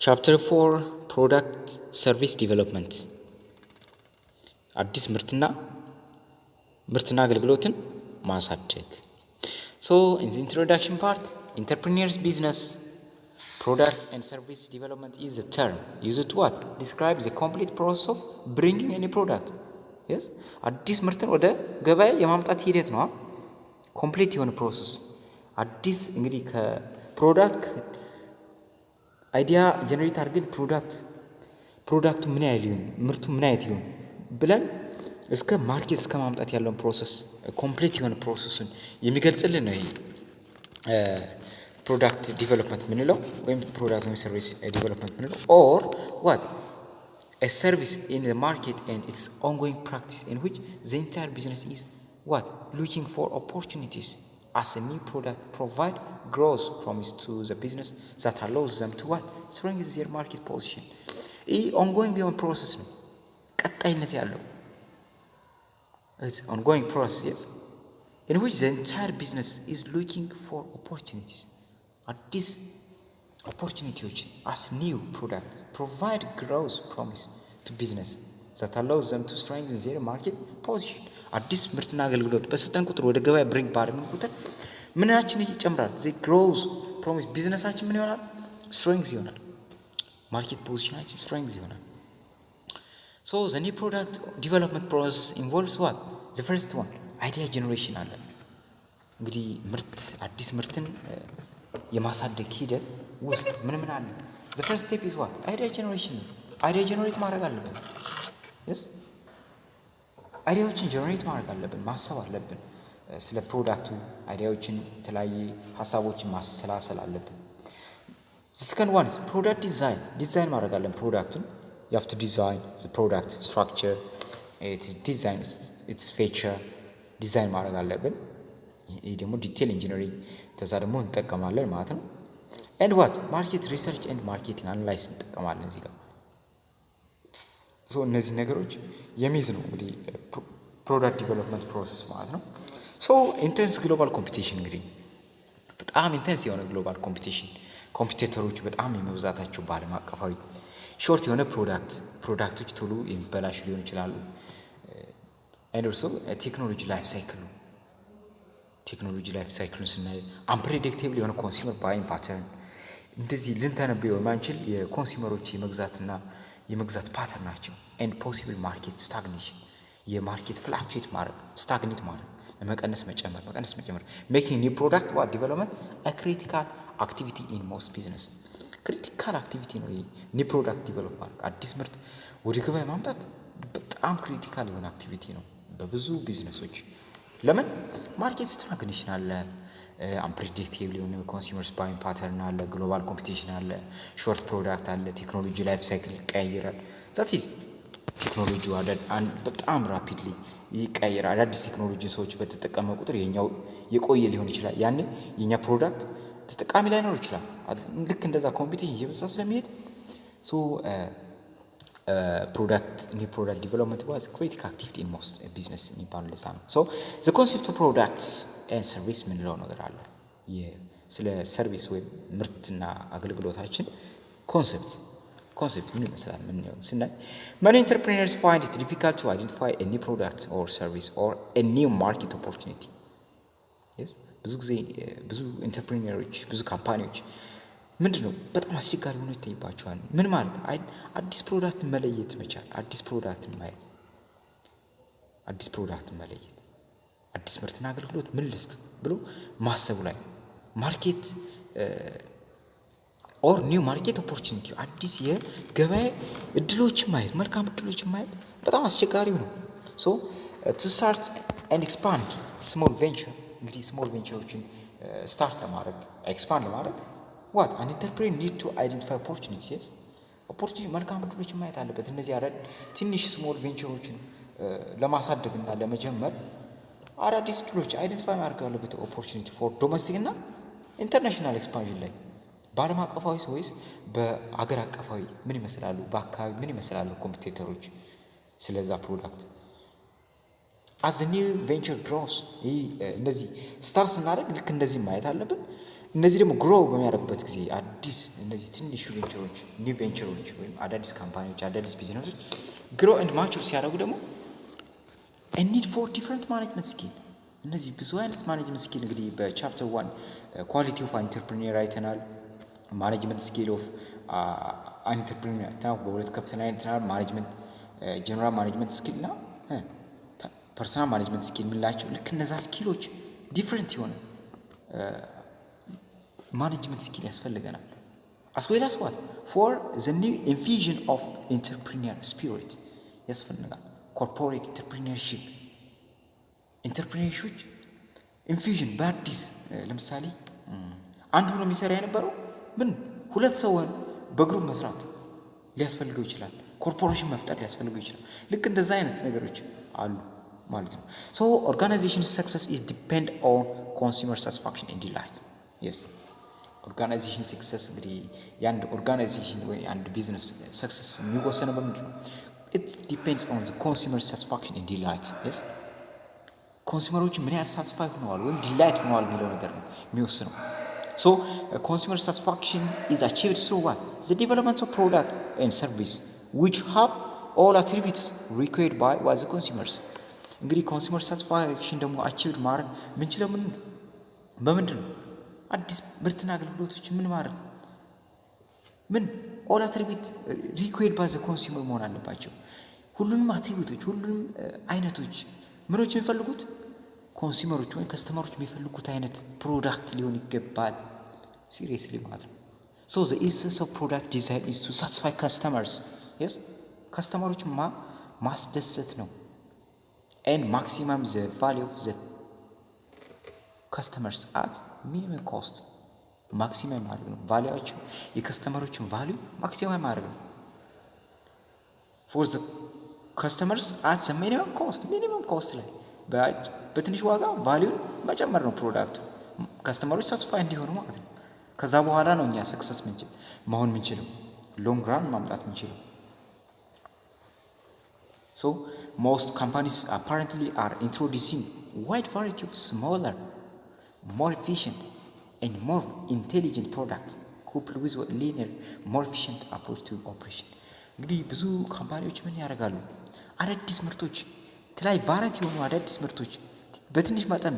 Chapter 4 Product Service Development አዲስ ምርትና አገልግሎትን ማሳደግ. So in the introduction part, entrepreneurs business product and service development is a term used to what? Describes the complete process of bringing any product. Yes? አዲስ ምርትን ወደ ገበያ የማምጣት ሂደት ነው. ኮምፕሊት የሆነ ፕሮሰስ አዲስ እንግዲህ ከፕሮዳክት አይዲያ ጀነሬት አድርገን ፕሮዳክቱ ምን ያህል ይሁን ምርቱ ምን አይነት ይሁን ብለን እስከ ማርኬት እስከ ማምጣት ያለውን ፕሮሰስ ኮምፕሊት የሆነ ፕሮሰሱን የሚገልጽልን ነው ይሄ ፕሮዳክት ዲቨሎፕመንት ምንለው ወይም ፕሮዳክት ወይም ሰርቪስ ዲቨሎፕመንት ምንለው or what a service in the market and its ongoing practice in which the entire business is what looking for opportunities as a new product provide growth promise to the business that allows them to what strengthen their market position. ይህ ongoing የሆነ ፕሮሰስ ነው ቀጣይነት ያለው it's ongoing process yes in which the entire business is looking for opportunities አዲስ opportunities as new product provide growth promise to business that allows them to strengthen their market position. አዲስ ምርትና አገልግሎት በሰጠን ቁጥር ወደ ገበያ ብሪንግ ባደረግን ቁጥር ምናችን ይጨምራል the growth promise ቢዝነሳችን ምን ይሆናል strength ይሆናል ማርኬት ፖዚሽናችን strength ይሆናል. So the new product development process involves what the first one idea generation አለ እንግዲህ አዲስ ምርትን የማሳደግ ሂደት ውስጥ ምን አለ the first step is what idea generation idea generate ማድረግ አለብን yes አይዲያዎችን ጀነሬት ማድረግ አለብን ማሰብ አለብን ስለ ፕሮዳክቱ አይዲያዎችን የተለያየ ሀሳቦችን ማሰላሰል አለብን. the second one is product design ማድረግ አለብን ፕሮዳክቱን you have to design the product structure its design its feature ዲዛይን ማድረግ አለብን ይሄ ደግሞ ዲቴል ኢንጂነሪንግ ተዛ ደግሞ እንጠቀማለን ማለት ነው. and what market research and marketing analysis እንጠቀማለን እዚህ ጋር so እነዚህ ነገሮች የሚይዝ ነው እንግዲህ ፕሮዳክት ዲቨሎፕመንት ፕሮሰስ ማለት ነው. so intense global competition እንግዲህ በጣም ኢንቴንስ የሆነ ግሎባል ኮምፒቲሽን ኮምፒቲተሮች በጣም የመብዛታቸው በዓለም አቀፋዊ ሾርት የሆነ ፕሮዳክቶች ቶሎ የሚበላሹ ሊሆን ይችላሉ. and also ቴክኖሎጂ ላይፍ ሳይክሉን ስናይ unpredictable የሆነ ኮንሱመር ባይንግ ፓተርን እንደዚህ ልንተነበየው የማንችል የኮንሱመሮች የመግዛት ፓተርን ናቸው. and possible market stagnation የማርኬት ፍላክቹዌት ማድረግ ስታግኔት ማድረግ መቀነስ መጨመር making new product what development a critical activity in most business critical activity ነው ይሄ new product develop ማድረግ አዲስ ምርት ወደ ገበያ ማምጣት በጣም ክሪቲካል የሆነ አክቲቪቲ ነው በብዙ ቢዝነሶች ለምን ማርኬት ስታግኔሽን አለ unpredictable የሆነ ኮንሱመርስ ባይንግ ፓተርን አለ ግሎባል ኮምፒቲሽን አለ ሾርት ፕሮዳክት አለ ቴክኖሎጂ ላይፍ ሳይክል ይቀየራል that is ቴክኖሎጂ በጣም ራፒድሊ ይቀየራል አዳዲስ ቴክኖሎጂ ሰዎች በተጠቀመ ቁጥር የኛው የቆየ ሊሆን ይችላል ያኔ የኛ ፕሮዳክት ተጠቃሚ ላይ ነው ይችላል ልክ እንደዛ ኮምፒቲሽን እየበዛ ስለሚሄድ so new product development was critical activity in most business የሚባለው ለዛ ነው. so the concept of products and service ምንለው ነገር አለ ስለ ሰርቪስ ወይ ምርትና አገልግሎታችን ኮንሰፕት ምን ይመስላል ምን ነው ስናይ many entrepreneurs find it difficult to identify a new product or service or a new market opportunity. yes ብዙ ኢንተርፕሪነሮች ብዙ ካምፓኒዎች ምንድነው በጣም አስቸጋሪ ሆኖ ይታይባቸዋል ምን ማለት አዲስ ፕሮዳክት መለየት መቻል አዲስ ፕሮዳክት መለየት አዲስ ምርትና አገልግሎት ምን ልስጥ ብሎ ማሰቡ ላይ ማርኬት or new market opportunity አዲስ የገበያ እድሎችን ማየት መልካም እድሎችን ማየት በጣም አስቸጋሪ ነው. so to start and expand small venture እንግዲህ small ventureዎችን ስታርት ለማድረግ expand ለማድረግ what an entrepreneur need to identify opportunities መልካም እድሎችን ማየት አለበት እነዚህ ትንሽ small ventureዎችን ለማሳደግና ለመጀመር አዳዲስ እድሎች አይደንቲፋይ ማድረግ አለበት opportunity for domestic እና international expansion ላይ በዓለም አቀፋዊ ወይስ በአገር አቀፋዊ ምን ይመስላሉ በአካባቢ ምን ይመስላሉ ኮምፒቲተሮች ስለዛ ፕሮዳክት as a new venture grows እንደዚህ ስታርት ስናደርግ ልክ እንደዚህ ማየት አለብን እነዚህ ደግሞ ግሮው በሚያደርጉበት ጊዜ አዲስ እነዚህ ትንሹ ቬንቸሮች ኒው ቬንቸሮች ወይም አዳዲስ ካምፓኒዎች አዳዲስ ቢዝነሶች ግሮ ኤንድ ማቹር ሲያደርጉ ደግሞ a need for different management skill እነዚህ ብዙ አይነት ማኔጅመንት ስኪል እንግዲህ በቻፕተር 1 ኳሊቲ ኦፍ አንተርፕሪኒየር አይተናል። ማኔጅመንት ስኪል ኦፍ አንተርፕሪኒየር አይተናል። በሁለት ከፍተኛ አይተናል። ማኔጅመንት ጀነራል ማኔጅመንት ስኪል እና ፐርሰናል ማኔጅመንት ስኪል የምንላቸው ልክ እነዛ ስኪሎች ዲፍረንት የሆነ ማኔጅመንት ስኪል ያስፈልገናል። as well as what for the new infusion of entrepreneur spirit ያስፈልጋል። ኮርፖሬት ኢንተርፕሪነርሺፕ ኢንተርፕሪነርሺፕ ኢንፊውዥን በአዲስ ለምሳሌ አንዱ ነው የሚሰራ የነበረው ምን ሁለት ሰው በግሩፕ መስራት ሊያስፈልገው ይችላል። ኮርፖሬሽን መፍጠር ሊያስፈልገው ይችላል። ልክ እንደዛ አይነት ነገሮች አሉ ማለት ነው። so organization success is depend on consumer satisfaction and delight yes ኦርጋናይዜሽን ሰክሰስ እንግዲህ የአንድ ኦርጋናይዜሽን ወይ አንድ ቢዝነስ ሰክሰስ የሚወሰነው በምንድን ነው? it depends on the consumer satisfaction and delight yes ኮንሱመሮች ምን ያህል ሳቲስፋይ ሆነዋል ወይም ዲላይት ሆነዋል የሚለው ነገር ነው የሚወስነው። so consumer satisfaction is achieved through what the development of product and service which have all attributes required by what the consumers እንግዲህ ኮንሱመር ሳቲስፋክሽን ደግሞ አቺቭድ ማድረግ ምንችለው በምንድን ነው? አዲስ ምርትና አገልግሎቶች ምን ማድረግ ምን all attributes required by the consumer መሆን አለባቸው። ሁሉንም አትሪቢዩቶች ሁሉንም አይነቶች ምኖች የሚፈልጉት ኮንሱመሮች ወይም ከስተመሮች የሚፈልጉት አይነት ፕሮዳክት ሊሆን ይገባል። ሲሪየስሊ ማለት ነው። so the essence of product design is to satisfy customers yes ከስተመሮች ማስደሰት ነው and maximum the value of the customers at minimum cost ማክሲመም ማድረግ ነው። ቫልዩአቸው የከስተመሮችን ቫልዩ ማክሲመም ማድረግ ነው። for the customers at the minimum cost ላይ በትንሽ ዋጋ ቫልዩን መጨመር ነው ፕሮዳክቱ ከስተመሮች ሳቲስፋይ እንዲሆኑ ማለት ነው። ከዛ በኋላ ነው እኛ ሰክሰስ መሆን የምንችለው ሎንግ ራን ማምጣት የምንችለው። so most companies apparently are introducing wide variety of smaller more efficient and more intelligent product coupled with a linear more efficient approach to operation እንግዲህ ብዙ ካምፓኒዎች ምን ያደርጋሉ? አዳዲስ ምርቶች ተላይ ቫራይቲ የሆኑ አዳዲስ ምርቶች በትንሽ መጠን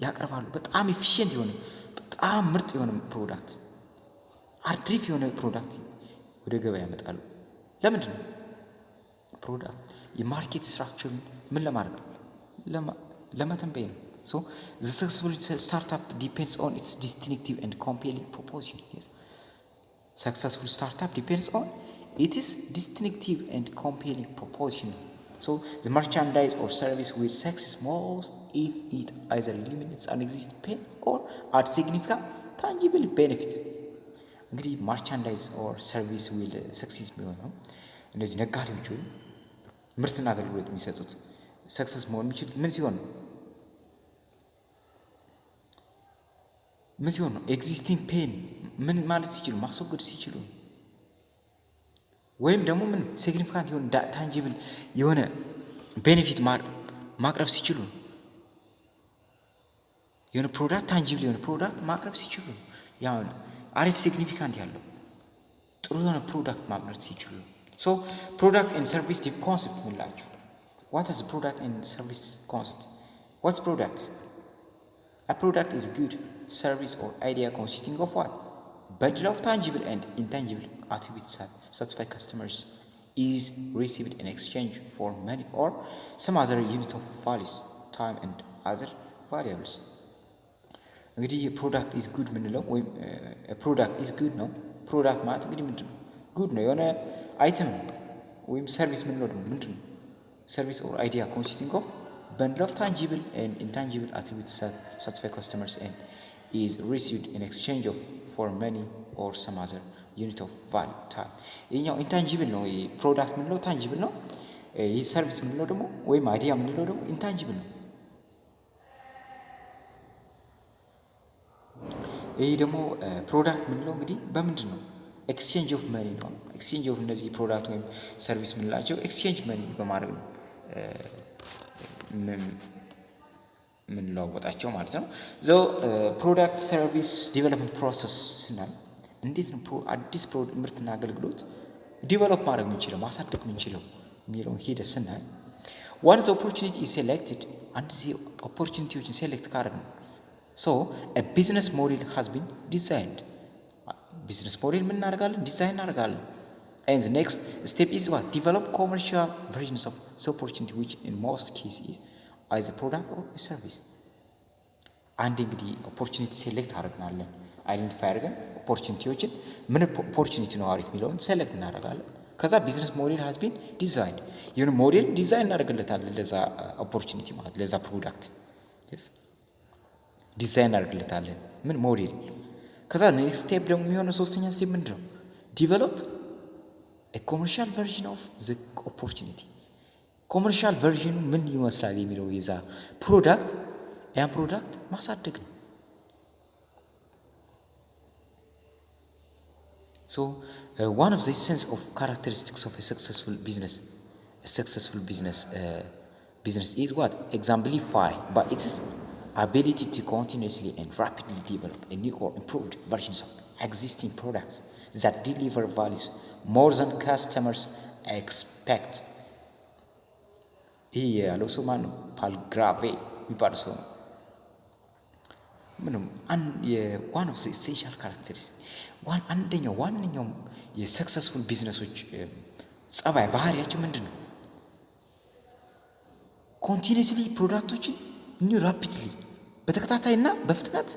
ያቀርባሉ። በጣም ኤፊሺየንት የሆነ በጣም ምርጥ የሆነ ፕሮዳክት አሪፍ የሆነ ፕሮዳክት ወደ ገበያ ያመጣሉ። ለምንድን ነው? ፕሮዳክት የማርኬት ስትራክቸር ምን ለማድረግ ለመተንበይ ነው። so the successful startup depends on its distinctive and compelling proposition yes successful startup depends on its distinctive and compelling proposition so the merchandise or service will succeed most if it either eliminates an existing pain or adds significant tangible benefit እንግዲህ merchandise or service will succeed የሚሆነው እነዚህ ነጋዴዎች ወይ ምርትና አገልግሎት የሚሰጡት ሰክሰስ መሆን የሚችል ምን ሲሆን ነው? ኤግዚስቲንግ ፔን ምን ማለት ሲችሉ ማስወገድ ሲችሉ ወይም ደግሞ ምን ሲግኒፊካንት የሆነ ታንጂብል የሆነ ቤኔፊት ማቅረብ ሲችሉ የሆነ ፕሮዳክት ታንጂብል የሆነ ፕሮዳክት ማቅረብ ሲችሉ ያው አሪፍ ሲግኒፊካንት ያለው ጥሩ የሆነ ፕሮዳክት ማቅረብ ሲችሉ so product and service concept ምንላችሁ what is the product and service concept what's product a product is good service or idea consisting of what bundle of tangible and intangible attributes that satisfy customers is received in exchange for money or some other unit of values time and other variables እንግዲህ product is good ምንለው ወይም product is good ነው product ማለት እንግዲህ ምንድነው good ነው የሆነ አይተም ወይም ሰርቪስ ምንለው ደግሞ ምንድነው service or idea consisting of bundle of tangible and intangible attributes that satisfy customers and is received in exchange for money or some other unit of value time ይሄኛው intangible ነው ፕሮዳክት ምንለው ታንጂብል ነው ይሄ ሰርቪስ ምንለው ደግሞ ወይም አይዲያ ምንለው ደግሞ intangible ነው ይሄ ደግሞ ፕሮዳክት ምንለው እንግዲህ በምንድን ነው ኤክስቼንጅ ኦፍ መኒ ነው ኤክስቼንጅ ኦፍ እነዚህ ፕሮዳክት ወይም ሰርቪስ ምንላቸው ኤክስቼንጅ መኒ በማድረግ ነው የምንለዋወጣቸው ማለት ነው። ዞ ፕሮዳክት ሰርቪስ ዲቨሎፕመንት ፕሮሰስ ስናል እንዴት ነው አዲስ ምርትና አገልግሎት ዲቨሎፕ ማድረግ የምንችለው ማሳደግ የምንችለው የሚለውን ሂደት ስናል ዋንስ ኦፖርቹኒቲ ኢዝ ሴሌክትድ አንድ ጊዜ ኦፖርቹኒቲዎችን ሴሌክት ካደረግን ሶ a business model has been designed ቢዝነስ ሞዴል ምን እናደርጋለን ዲዛይን እናደርጋለን and the next step is what develop commercial versions of this opportunity which in most cases is either a product or a service አንድ እንግዲህ ኦፖርቹኒቲ ሴሌክት አደርግናለን አይደንቲፋይ አድርገን ኦፖርቹኒቲዎችን ምን ኦፖርቹኒቲ ነው አሪፍ የሚለውን ሴሌክት እናደርጋለን ከዛ ቢዝነስ ሞዴል has been designed ይሁን ሞዴል ዲዛይን እናደርግለታለን ለዛ ኦፖርቹኒቲ ማለት ለዛ ፕሮዳክት yes ዲዛይን እናደርግለታለን ምን ሞዴል ከዛ ኔክስት ስቴፕ ደግሞ የሚሆነው ሶስተኛ ስቴፕ ምንድነው ዲቨሎፕ a commercial version of the opportunity ኮመርሻል ቨርዥኑ ምን ይመስላል የሚለው የዛ ፕሮዳክት ያን ፕሮዳክት ማሳደግ ነው so one of the essence of characteristics of a successful business is what exemplified by its ability to continuously and rapidly develop a new or improved versions of existing products that deliver values more than customers expect. ይህ ያለው ሰው ማነው? ፓልግራቬ የሚባል ሰው ነው። ምንም ዋን ኦፍ ዘ ኢሴንሻል ካራክተሪስቲክስ ዋነኛው የሰክሰስፉል ቢዝነሶች ጸባይ ባህሪያቸው ምንድን ነው? ኮንቲኒስሊ ፕሮዳክቶችን ኒው ራፒድሊ በተከታታይና በፍጥነት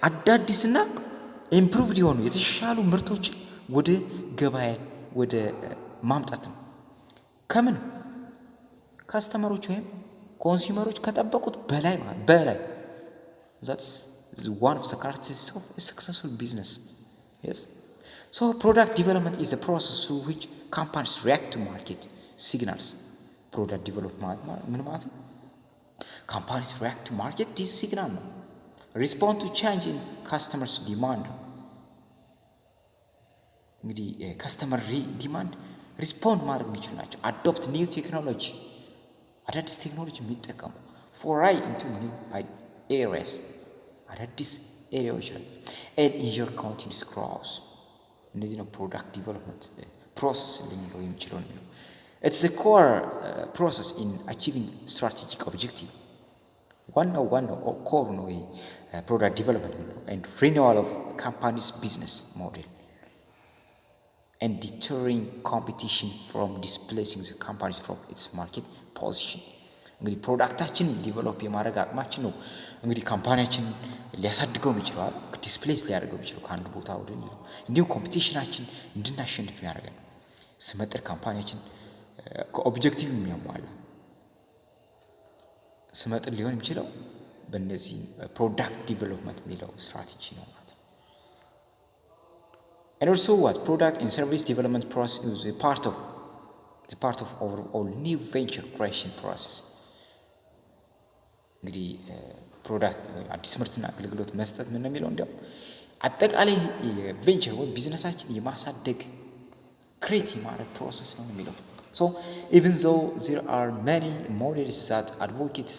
አዳዲስና ኢምፕሩቭድ የሆኑ የተሻሉ ምርቶችን ወደ ገበያ ወደ ማምጣት ነው። ከምን ካስተመሮች ወይም ኮንሱመሮች ከጠበቁት በላይ that's one of the characteristics of a successful business. Yes. So product development is a process through which companies react to market signals. Product development ምን ማለት ነው? Companies react to market this signal ነው. Respond to change in customers demand. እንግዲህ ከስተመር ዲማንድ ሪስፖንድ ማድረግ የሚችሉ ናቸው። አዶፕት ኒው ቴክኖሎጂ አዳዲስ ቴክኖሎጂ የሚጠቀሙ ፎራይ ኢንቱ ኒው ኤሪያስ አዳዲስ ኤሪያዎች ላይ ኤንድ ኢንጆር ኮንቲኒስ ግሮውስ እነዚህ ነው ፕሮዳክት ዲቨሎፕመንት ፕሮሰስ ልንለው የሚችለው ነው። ኢትስ a core process in achieving strategic objective ዋናው ኮር ነው ይሄ ፕሮዳክት ዲቨሎፕመንት ነው and renewal of company's business model and deterring competition from displacing the companies from its market position. እንግዲህ ፕሮዳክታችን ዲቨሎፕ የማድረግ አቅማችን ነው እንግዲህ ካምፓኒያችን ሊያሳድገው ይችላል ዲስፕሌስ ሊያደርገው ይችላል ከአንድ ቦታ ወደ ሌላ እንዲሁም ኮምፒቲሽናችን እንድናሸንፍ ያደርጋል ስመጥር ካምፓኒያችን ከኦብጀክቲቭ የሚያሟላ ስመጥር ሊሆን የሚችለው በእነዚህ ፕሮዳክት ዲቨሎፕመንት የሚለው ስትራቴጂ ነው ማለት ነው። And also what product and service development process is a part of overall new venture creation process. እንግዲህ ፕሮዳክት አዲስ ምርትና አገልግሎት መስጠት ምን ነው የሚለው እንዲያው አጠቃላይ ቬንቸር ወይ ቢዝነሳችን የማሳደግ ክሬት የማድረግ ፕሮሰስ ነው የሚለው so even though there are many models that advocates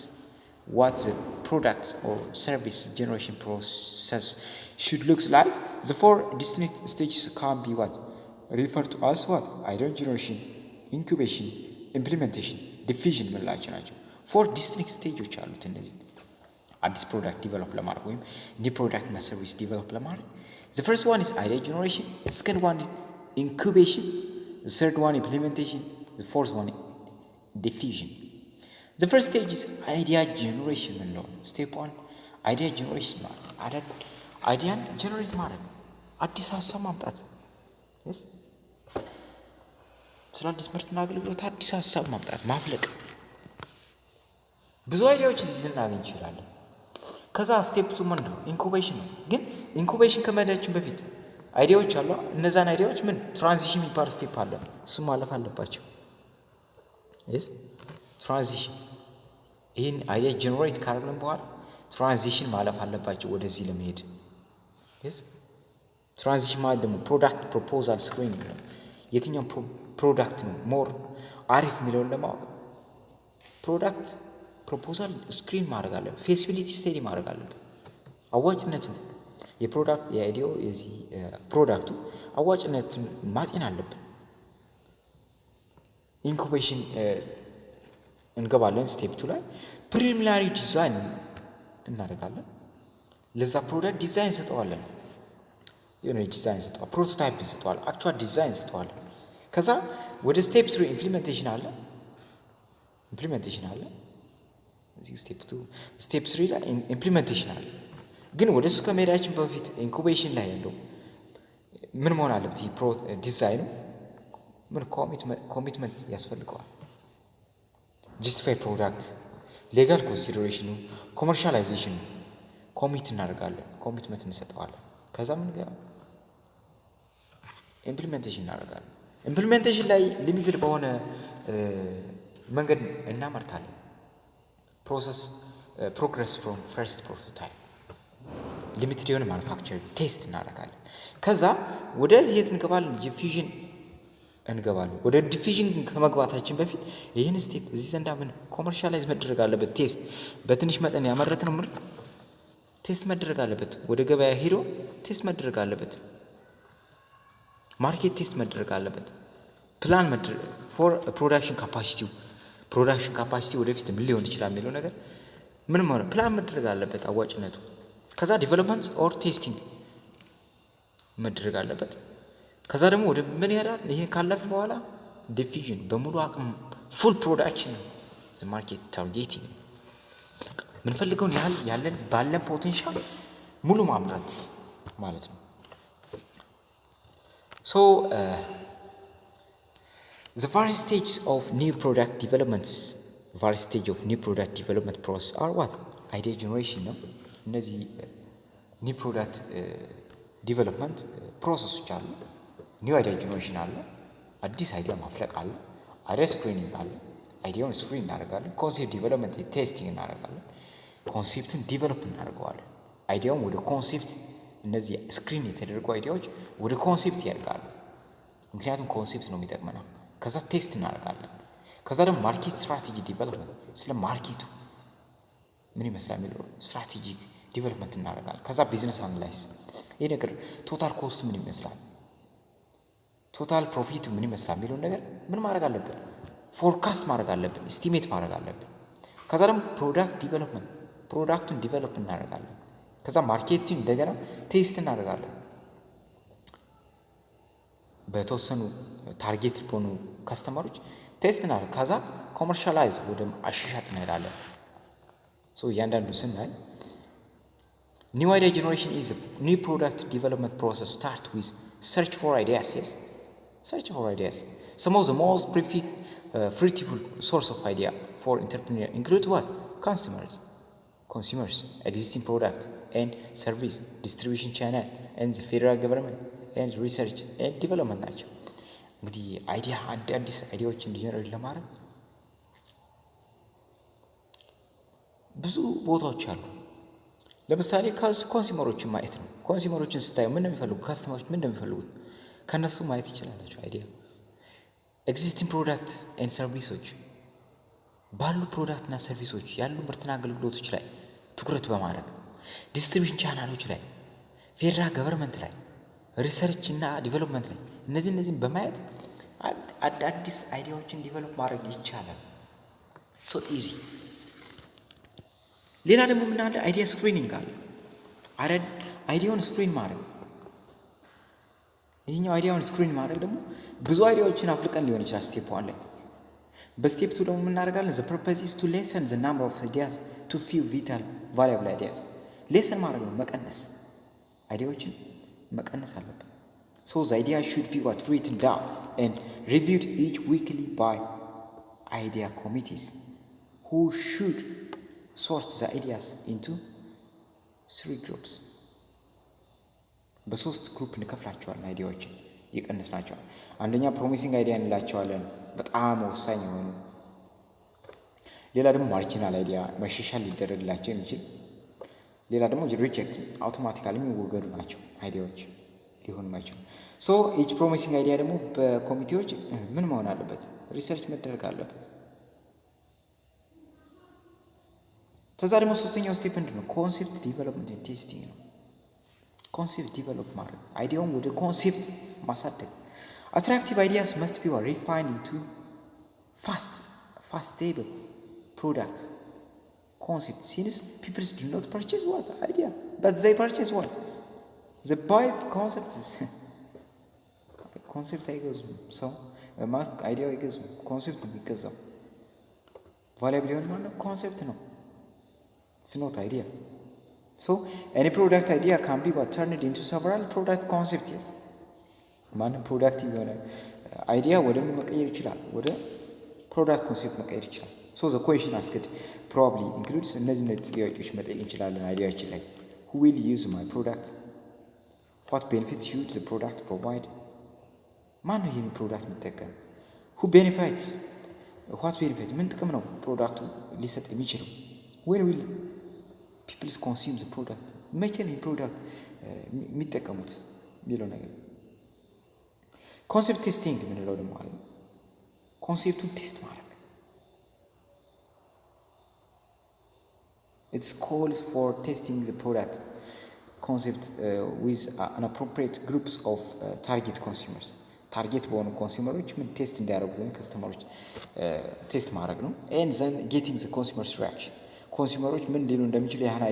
what the product or service generation process should look like the four distinct stages can be what referred to as what idea generation incubation implementation diffusion ምንላቸው ናቸው ፎር ዲስቲንክት ስቴጆች አሉት እነዚህ አዲስ ፕሮዳክት ዲቨሎፕ ለማድረግ ወይም ኒው ፕሮዳክት እና ሰርቪስ ዲቨሎፕ ለማድረግ the first one is idea generation the second one is incubation the third one implementation the fourth one diffusion the first stage is idea generation ነው step 1 idea generation ማለት አይዲያን ጀነሬት ማድረግ አዲስ ሀሳብ ማምጣት ስለ አዲስ ምርትና አገልግሎት አዲስ ሀሳብ ማምጣት ማፍለቅ ብዙ አይዲያዎችን ልናገኝ እንችላለን ከዛ ስቴፕ 2 ምንድነው ኢንኩቤሽን ነው ግን ኢንኩቤሽን ከመሄዳችን በፊት አይዲያዎች አሉ እነዛን አይዲያዎች ምን ትራንዚሽን የሚባል ስቴፕ አለ እሱ ማለፍ አለባቸው ትራንዚሽን ይህን አይዲያ ጀነሬት ካደረግን በኋላ ትራንዚሽን ማለፍ አለባቸው ወደዚህ ለመሄድ ትራንዚሽን ማለት ደግሞ ፕሮዳክት ፕሮፖዛል ስክሪኒንግ ነው የትኛው ፕሮዳክት ነው ሞር አሪፍ የሚለውን ለማወቅ ፕሮዳክት ፕሮፖዛል ስክሪን ማድረግ አለብን። ፌሲቢሊቲ ስቴዲ ማድረግ አለብን። አዋጭነቱን የፕሮዳክት የአይዲያው የዚህ ፕሮዳክቱ አዋጭነቱን ማጤን አለብን። ኢንኩቤሽን እንገባለን። ስቴፕ 2 ላይ ፕሪሊሚናሪ ዲዛይን እናደርጋለን። ለዛ ፕሮዳክት ዲዛይን እንሰጠዋለን። የሆነ ዲዛይን እንሰጠዋለን፣ ፕሮቶታይፕ እንሰጠዋለን፣ አክቹዋል ዲዛይን እንሰጠዋለን። ከዛ ወደ ስቴፕ 3 ኢምፕሊሜንቴሽን አለ። እዚህ ስቴፕ 3 ላይ ኢምፕሊሜንቴሽን አለ። ግን ወደ እሱ ከመሄዳችን በፊት ኢንኩቤሽን ላይ ያለው ምን መሆን አለበት? ዲዛይኑ ምን ኮሚትመንት ያስፈልገዋል? ጀስቲፋይ ፕሮዳክት፣ ሌጋል ኮንሲደሬሽኑ፣ ኮመርሻላይዜሽኑ ኮሚት እናደርጋለን፣ ኮሚትመንት እንሰጠዋለን። ከዛ ምን ጋር ኢምፕሊሜንቴሽን እናደርጋለን። ኢምፕሊሜንቴሽን ላይ ሊሚትድ በሆነ መንገድ እናመርታለን። ፕሮግረስ ፍሮም ፈርስት ፕሮቶታይፕ ሊሚትድ የሆነ ማኑፋክቸሪንግ ቴስት እናደርጋለን። ከዛ ወደ የት እንገባለን? ዲፊዥን እንገባለን። ወደ ዲፊዥን ከመግባታችን በፊት ይህን ስቴፕ እዚህ ዘንዳ ምን ኮመርሻላይዝ መደረግ አለበት። ቴስት በትንሽ መጠን ያመረትነው ምርት ቴስት መደረግ አለበት። ወደ ገበያ ሄዶ ቴስት መደረግ አለበት። ማርኬት ቴስት መደረግ አለበት። ፕላን ፎር ፕሮዳክሽን ካፓሲቲ ወደፊት ምን ሊሆን ይችላል የሚለው ነገር ምንም ሆነ ፕላን መደረግ አለበት አዋጭነቱ። ከዛ ዲቨሎፕመንት ኦር ቴስቲንግ መደረግ አለበት። ከዛ ደግሞ ወደ ምን ያዳል? ይሄን ካለፈ በኋላ ዲፊዥን በሙሉ አቅም ፉል ፕሮዳክሽን ማርኬት ታርጌቲንግ ምንፈልገውን ያህል ያለን ባለን ፖቴንሻል ሙሉ ማምረት ማለት ነው። ሶ the various stages of new product development process are what? Idea generation ነው። እነዚህ ኒው ፕሮዳክት ዲቨሎፕመንት ፕሮሰሶች አሉ። ኒው አይዲያ ጀነሬሽን አለ። አዲስ አይዲያ ማፍለቅ አለ። አይዲያ ስክሪኒንግ አለ። አይዲያውን ስክሪን እናደርጋለን። ኮንሴፕት ዲቨሎፕመንት ቴስቲንግ እናደርጋለን። ኮንሴፕትን ዲቨሎፕ እናደርገዋለን። አይዲያውን ወደ ኮንሴፕት እነዚህ ስክሪን የተደረጉ አይዲያዎች ወደ ኮንሴፕት ያድጋሉ። ምክንያቱም ኮንሴፕት ነው የሚጠቅመናል። ከዛ ቴስት እናደርጋለን። ከዛ ደግሞ ማርኬት ስትራቴጂ ዲቨሎፕመንት ስለ ማርኬቱ ምን ይመስላል የሚለው ስትራቴጂክ ዲቨሎፕመንት እናደርጋለን። ከዛ ቢዝነስ አናላይዝ ይሄ ነገር ቶታል ኮስቱ ምን ይመስላል፣ ቶታል ፕሮፊቱ ምን ይመስላል የሚለው ነገር ምን ማድረግ አለብን? ፎርካስት ማድረግ አለብን፣ ኤስቲሜት ማድረግ አለብን። ከዛ ደግሞ ፕሮዳክት ዲቨሎፕመንት ፕሮዳክቱን ዲቨሎፕ እናደርጋለን። ከዛ ማርኬቲንግ እንደገና ቴስት እናደርጋለን። በተወሰኑ ታርጌት በሆኑ ከስተመሮች ቴስት እናደርግ። ከዛ ኮመርሻላይዝ ወደ አሻሻጥ እንሄዳለን። ሶ እያንዳንዱ ስናይ ኒው አይዲያ ጀነሬሽን ኢዝ ኒው ፕሮዳክት ዲቨሎፕመንት ፕሮሰስ ስታርት ዊዝ search for ideas. Some of the most fruitful source of idea for entrepreneur include what? Consumers, existing product and service, distribution channel, and the federal government, and research and development ናቸው። እንግዲህ አይዲያ አዲስ አይዲያዎችን እንዲጀነሬት ለማድረግ ብዙ ቦታዎች አሉ። ለምሳሌ ኮንሱመሮችን ማየት ነው። ኮንሱመሮችን ስታዩ ምን እንደሚፈልጉ ካስተመሮች ምን እንደሚፈልጉት ከነሱ ማየት ይችላላችሁ። አይዲያ ኤግዚስቲንግ ፕሮዳክት ኤንድ ሰርቪሶች ባሉ ፕሮዳክትና ሰርቪሶች ያሉ ምርትና አገልግሎቶች ላይ ትኩረት በማድረግ ዲስትሪቢዩሽን ቻናሎች ላይ፣ ፌደራል ገቨርንመንት ላይ፣ ሪሰርች እና ዲቨሎፕመንት ላይ እነዚህን በማየት አዳዲስ አይዲያዎችን ዲቨሎፕ ማድረግ ይቻላል። ሶ ኢዚ። ሌላ ደግሞ ምን አለ? አይዲያ ስክሪኒንግ አለ። አይዲያውን ስክሪን ማድረግ ይህኛው አይዲያውን ስክሪን ማድረግ ደግሞ ብዙ አይዲያዎችን አፍልቀን ሊሆን ይችላል። ስቴፕ 1 ላይ በስቴፕ 2 ደግሞ እናደርጋለን the purpose is to lessen the number of ideas to few vital valuable ideas ሌሰን ማድረግ ነው፣ መቀነስ አይዲያዎችን መቀነስ አለብን። so the idea should be what written down and reviewed each weekly by idea committees who should sort the ideas into 3 groups በሶስት ግሩፕ እንከፍላቸዋለን። አይዲያዎችን ይቀንስናቸዋል። አንደኛ ፕሮሚሲንግ አይዲያ እንላቸዋለን፣ በጣም ወሳኝ የሆኑ። ሌላ ደግሞ ማርጂናል አይዲያ መሻሻል ሊደረግላቸው የሚችል። ሌላ ደግሞ ሪጀክት አውቶማቲካሊ የሚወገዱ ናቸው አይዲያዎች ሊሆኑ ናቸው። ሶ ኢች ፕሮሚሲንግ አይዲያ ደግሞ በኮሚቴዎች ምን መሆን አለበት? ሪሰርች መደረግ አለበት። ከዛ ደግሞ ሶስተኛው ስቴፕ ምንድነው? ኮንሴፕት ዲቨሎፕመንት ኤንድ ቴስቲንግ ነው። ኮንሴፕት ዲቨሎፕ ማድረግ አይዲያውን ወደ ኮንሴፕት ማሳደግ። አትራክቲቭ አይዲያስ መስት ቢ ሪፋይንድ ኢንቱ fastable product concept since people do not purchase what idea but they purchase what the buy concepts concept አይገዙም ሰው ማለት አይዲያው አይገዙም ኮንሴፕት ነው የሚገዛው ቫልዩብል ሊሆን ማለት ኮንሴፕት ነው it's not idea so any product idea can be turned into several product concepts yes ማንም ፕሮዳክቲቭ የሆነ አይዲያ ወደ ምን መቀየር ይችላል ወደ ፕሮዳክት ኮንሴፕት መቀየር ይችላል so the question asked probably includes እነዚህ ጥያቄዎች መጠየቅ እንችላለን አይዲያችን ላይ who will use my product what benefits should the product provide ማን ነው ይሄን ፕሮዳክት የሚጠቀም who benefits what benefit ምን ጥቅም ነው ፕሮዳክቱ ሊሰጥ የሚችለው when will people consume the product መቼ ነው ፕሮዳክት የሚጠቀሙት የሚለው ነገር ኮንሴፕት ቴስቲንግ ምንለው ደግሞ አለ ኮንሴፕቱን ቴስት ማድረግ it calls for testing the product concept with an appropriate groups of target consumers ታርጌት በሆኑ ኮንሱመሮች ምን ቴስት እንዲያደርጉ ወይ ከስተመሮች ቴስት ማድረግ ነው and then getting the consumers reaction ኮንሱመሮች ምን ሊሉ እንደሚችሉ ያን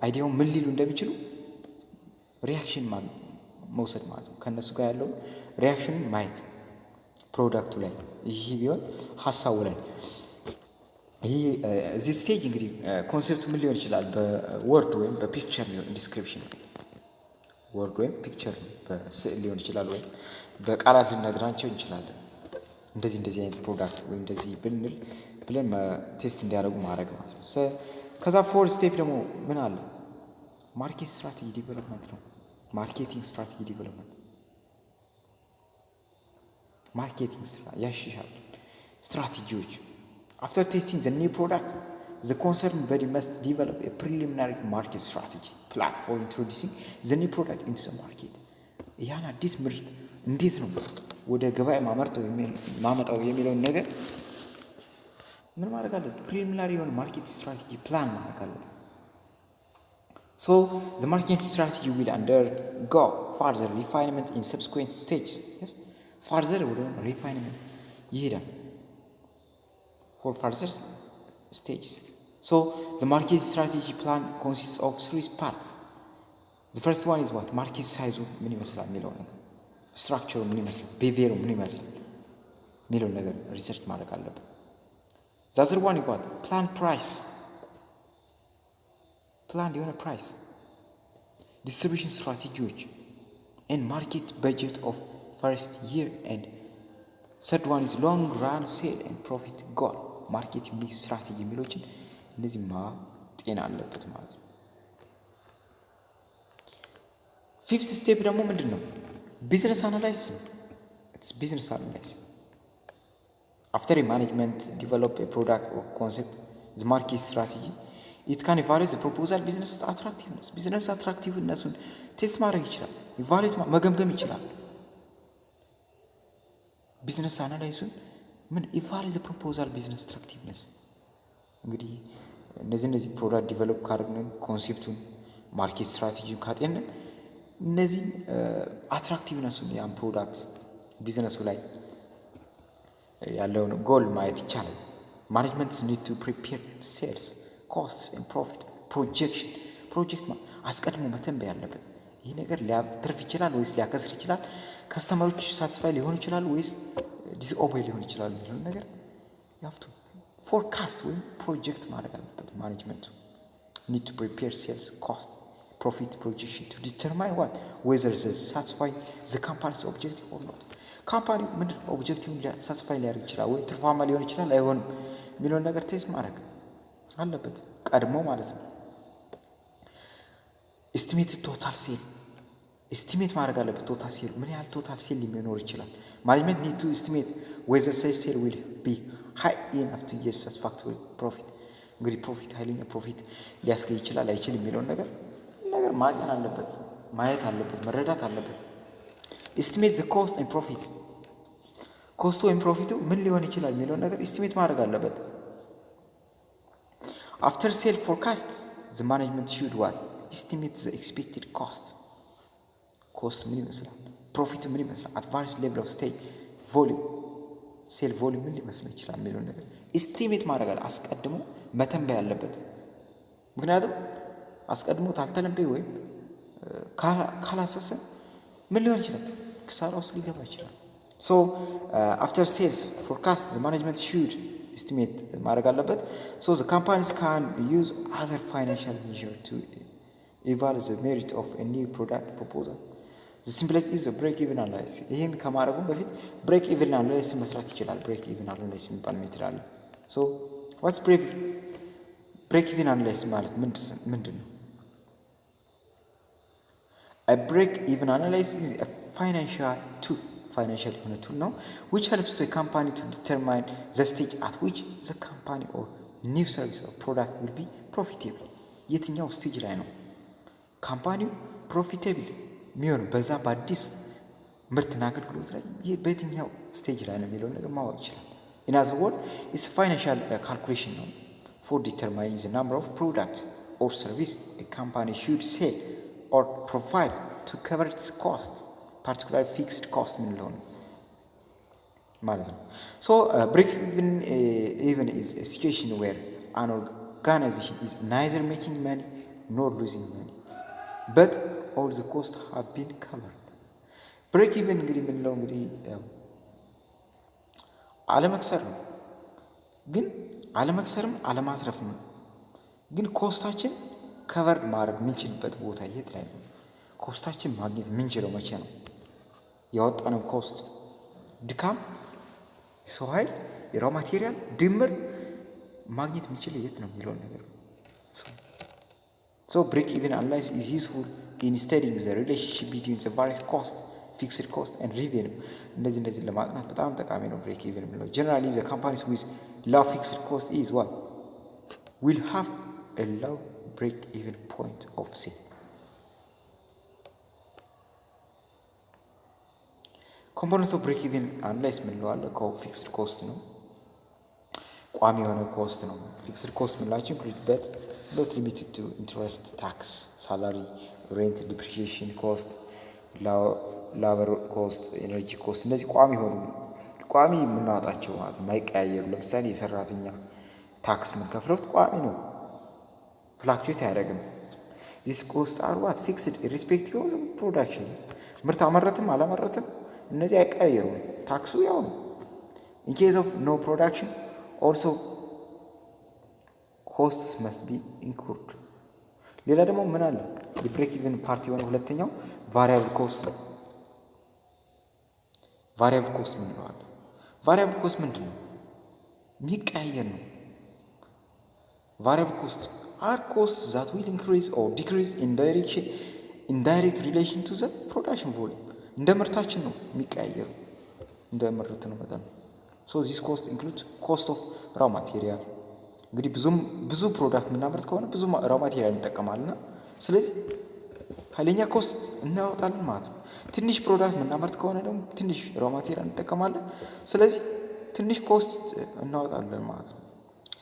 አይዲያው ምን ሊሉ እንደሚችሉ ሪአክሽን መውሰድ ማለት ነው ከነሱ ጋር ያለው ሪአክሽን ማየት ፕሮዳክቱ ላይ ይሄ ቢሆን ሐሳቡ ላይ ይሄ እዚህ ስቴጅ እንግዲህ ኮንሴፕት ምን ሊሆን ይችላል በወርድ ወይም በፒክቸር ዲስክሪፕሽን ወርድ ወይም ፒክቸር በስዕል ሊሆን ይችላል ወይ በቃላት ልነግራቸው እንችላለን እንደዚህ አይነት ፕሮዳክት ወይ እንደዚህ ብለን ቴስት እንዲያደርጉ ማድረግ ማለት ነው ከዛ ፎር ስቴፕ ደግሞ ምን አለ ማርኬት ስትራቴጂ ዲቨሎፕመንት ነው ማርኬቲንግ ስትራቴጂ ዲቨሎፕመንት ማርኬቲንግ ያሻሻል ስትራቴጂዎች after testing the new product the concerned body must develop a preliminary market strategy plan for introducing the new product into the market ያን አዲስ ምርት እንዴት ነው ወደ ገበያ ማመጣው የሚለው ነገር ምን ማድረግ አለበት preliminary የሆነ ማርኬት ስትራቴጂ ፕላን ማድረግ አለበት so the market strategy will undergo further refinement in subsequent stages yes further ወደ refinement ይሄዳል for further stages so the market strategy plan consists of three parts the first one is what market size ምን ይመስላል የሚለው ነገር structure ምን ይመስላል behavior ምን ይመስላል የሚለው ነገር ሪሰርች ማድረግ አለበት the other one is what plan price plan የሆነ price distribution strategies and market budget of first year and third one is long run sale and profit goal marketing strategy የሚሉትን እነዚህ ጤና አለበት ማለት ነው ፊፍት ስቴፕ ደግሞ ምንድነው ቢዝነስ አናላይዝ it's business analysis after a management develop a product or concept the market strategy it can evaluate the proposal business attractiveness business attractiveness ቴስት ማድረግ ይችላል evaluate መገምገም ይችላል ቢዝነስ አናላይዙን ምን evaluate the proposal business attractiveness እንግዲህ እነዚህ ፕሮዳክት ዲቨሎፕ ካደረግን ኮንሴፕቱን ማርኬት ስትራቴጂን ካጤንን እነዚህ አትራክቲቭነሱን ያን ፕሮዳክት ቢዝነሱ ላይ ያለውን ጎል ማየት ይቻላል ማኔጅመንት need to prepare sales costs and profit ፕሮጀክት አስቀድሞ መተንበይ ያለበት ይሄ ነገር ሊያተርፍ ይችላል ወይስ ሊያከስር ይችላል ከስተመሮች ሳቲስፋይ ሊሆን ይችላል ወይስ ዲስኦቤይ ሊሆን ይችላል የሚለው ነገር ያፍቱ forecast ወይ ፕሮጀክት ማድረግ አለበት ማኔጅመንቱ need to prepare sales cost profit projection to determine what whether it satisfies the company's objective or not ካምፓኒ ምን ኦብጀክቲቭን ሳቲስፋይ ሊያደርግ ይችላል ወይ ትርፋማ ሊሆን ይችላል አይሆንም የሚለው ነገር ቴስት ማድረግ አለበት ቀድሞ ማለት ነው estimate total sale estimate ማድረግ አለበት total sale ምን ያህል total sale ሊኖር ይችላል management need to estimate whether sale will be high enough to get satisfactory profit እንግዲህ ፕሮፊት ኃይለኛ ፕሮፊት ሊያስገኝ ይችላል አይችልም የሚለው ነገር ማየት አለበት መረዳት አለበት estimate the cost and profit ኮስቱ ወይም ፕሮፊቱ ምን ሊሆን ይችላል የሚለው ነገር estimate ማድረግ አለበት After sale forecast, the management should what? Estimate the expected cost. Cost ምን ይመስላል? Profit ምን ይመስላል? At various level of stage, volume, sale volume ምን ሊመስል ይችላል የሚለው ነገር estimate ማድረግ አስቀድሞ መተንበይ ያለበት። ምክንያቱም አስቀድሞ ታልተነበየ ወይም ካላሰሰ ምን ሊሆን ይችላል? ክሳራ ውስጥ ሊገባ ይችላል። So after sales forecast, the management should estimate ማድረግ አለበት. So the companies can use other financial measures to evaluate the merit of a new product proposal. The simplest is the break even analysis. ይሄን ከማድረጉ በፊት break even analysis መስራት ይችላል። break even analysis የሚባል ሜትድ አለ። So what's break even analysis ማለት ምንድን ነው? A break even analysis is a financial የሆነ tool ነው which helps the company to determine the stage at which the company or new service or product will be profitable. የትኛው ስቴጅ ላይ ነው ካምፓኒው ፕሮፊታብል የሚሆነው በዛ በአዲስ ምርትና አገልግሎት ላይ በየትኛው ስቴጅ ላይ ነው የሚለውን ነገር ማወቅ ይችላል። In other words, it's financial calculation ነው for determining the number of products or service a company should sell or provide to cover its cost, particularly fixed cost ምንለው ነው ማለት ነው። So break even is a situation where an organization is neither making money nor losing money, but all the costs have been covered. break even እንግዲህ ምንለው እንግዲህ አለመክሰር ነው። ግን አለመክሰርም አለማትረፍም ነው። ግን ኮስታችን ከቨር ማድረግ የምንችልበት ቦታ የት ላይ ነው? ኮስታችን ማግኘት የምንችለው መቼ ነው? ያወጣነው ኮስት ድካም፣ ሰው ኃይል፣ የራው ማቴሪያል ድምር ማግኘት የምንችለው የት ነው የሚለው ነገር ነው። So break even analysis is useful in studying the relationship between the various cost, fixed cost and revenue. እንደዚህ ለማጥናት በጣም ጠቃሚ ነው break even የሚለው። Generally the companies with low fixed cost is what will have a low break even point of sale. Components of break even analysis ምንለው አለ fixed cost ነው። ቋሚ የሆነ ኮስት ነው። ፊክስድ ኮስት ምንላቸው include not limited to interest, tax, salary, rent, depreciation cost, labor cost, energy cost እነዚህ ቋሚ ሆኑ ቋሚ የምናወጣቸው ማለት ነው ማይቀያየሩ። ለምሳሌ የሰራተኛ ታክስ የምንከፍለው ቋሚ ነው፣ ፍላክቹዌት አያደርግም። These costs are what fixed irrespective of the production. ምርት አመረትም አላመረትም እነዚህ አይቀያየሩም። ታክሱ ያው ነው። In case of no production also costs must be incurred. ሌላ ደግሞ ምን አለ? የብሬክ ኢቨን ፓርት የሆነ ሁለተኛው ቫሪያብል ኮስት ነው። ቫሪያብል ኮስት ምን ነው? ቫሪያብል ኮስት ምንድን ነው? የሚቀያየር ነው። ቫሪያብል ኮስት are costs that will increase or decrease in direct relation to the production volume. እንደ ምርታችን ነው የሚቀያየሩ፣ እንደ ምርት ነው መጠን። So this cost includes cost of raw material. እንግዲህ ብዙ ፕሮዳክት የምናመርት ከሆነ ብዙ raw material እንጠቀማልና ስለዚህ ኃይለኛ ኮስት እናወጣለን ማለት ነው። ትንሽ ፕሮዳክት የምናመርት ከሆነ ደግሞ ትንሽ raw material እንጠቀማለን፣ ስለዚህ ትንሽ ኮስት እናወጣለን ማለት ነው።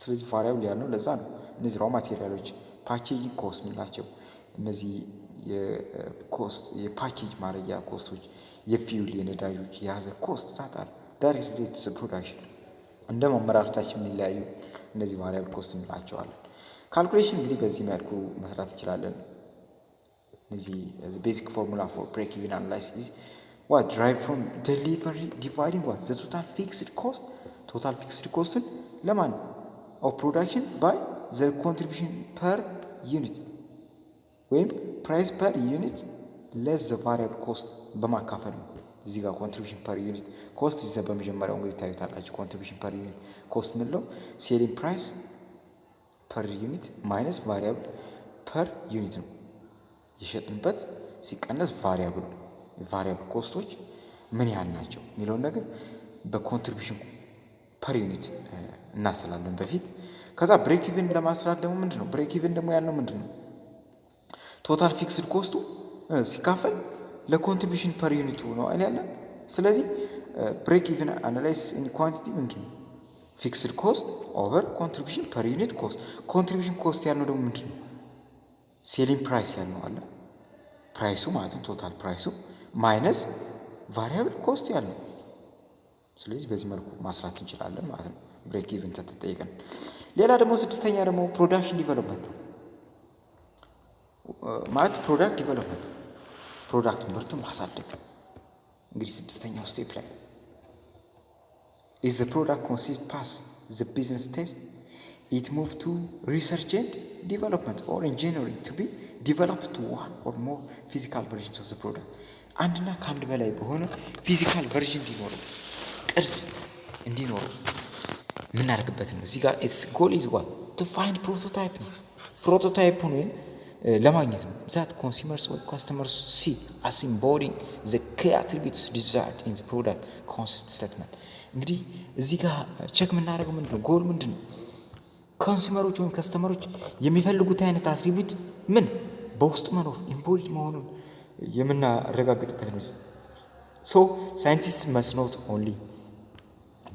ስለዚህ ቫሪያብል ያለው ለዛ ነው። እነዚህ raw materialዎች ፓኬጂንግ ኮስት ምንላቸው እነዚህ የኮስት የፓኬጅ ማድረጊያ ኮስቶች፣ የፊውል የነዳጆች የያዘ ኮስት ታጣል ዳይሬክት ሪሌትድ ቱ ፕሮዳክሽን እንደ ማመራረታችን የሚለያዩ እነዚህ ቫሪያብል ኮስት እንላቸዋለን። ካልኩሌሽን እንግዲህ በዚህ መልኩ መስራት እንችላለን። እነዚህ ቤዚክ ፎርሙላ ፎር ብሬክ ኢቨን አናላይሲስ ኢዝ what derived from delivery dividing what the total fixed cost total fixed cost ለማን of production by the contribution per unit ወይም price per unit less the variable cost በማካፈል ነው። እዚህ ጋር contribution per unit cost እዚህ በመጀመሪያው እንግዲህ ታዩታላችሁ። contribution per unit cost ምንለው selling price per unit minus variable per unit ነው። የሸጥንበት ሲቀነስ variable ኮስቶች ምን ያህል ናቸው የሚለውን ነገር በኮንትሪቢዩሽን ፐር ዩኒት እናሰላለን በፊት። ከዛ ብሬክ ኢቭን ለማስራት ደግሞ ምንድነው ብሬክ ኢቭን ደግሞ ያለው ምንድነው ቶታል ፊክስድ ኮስቱ ሲካፈል ለኮንትሪቢዩሽን ፐር ዩኒቱ ነው አይደል? ስለዚህ ብሬክ ኢቭን አናላይሲስ ኢን ኳንቲቲ ምንድነው ፊክስድ ኮስት ኦቨር ኮንትሪቢሽን ፐር ዩኒት ኮስት። ኮንትሪቢሽን ኮስት ያልነው ደግሞ ምንድን ነው? ሴሊንግ ፕራይስ ያልነው አለ ፕራይሱ ማለትም ቶታል ፕራይሱ ማይነስ ቫሪያብል ኮስት ያልነው። ስለዚህ በዚህ መልኩ ማስራት እንችላለን ማለት ነው ብሬክ ኢቭን ተጠይቀን። ሌላ ደግሞ ስድስተኛ ደግሞ ፕሮዳክሽን ዲቨሎፕመንት ነው ማለት ፕሮዳክት ዲቨሎፕመንት ፕሮዳክት ምርቱን ማሳደግ። እንግዲህ ስድስተኛው ስቴፕ ላይ is the product consist pass the business test it move to research and development or engineering to be developed to one or more physical versions of the product አንድና ከአንድ በላይ በሆነ ፊዚካል ቨርዥን እንዲኖረው ቅርጽ እንዲኖረው የምናደርግበት ነው። እዚህ ጋር its goal is what to find prototype ነው። ፕሮቶታይፑን ለማግኘት ነው that consumers or customers see as embodying the key attributes desired in the product concept statement። እንግዲህ እዚህ ጋር ቼክ የምናደርገው ምንድን ነው? ጎል ምንድን ነው? ኮንሱመሮች ወይም ከስተመሮች የሚፈልጉት አይነት አትሪቢዩት ምን በውስጡ መኖር ኢምቦዲድ መሆኑን የምናረጋግጥበት ነው። ሶ ሳይንቲስት መስት ኖት ኦንሊ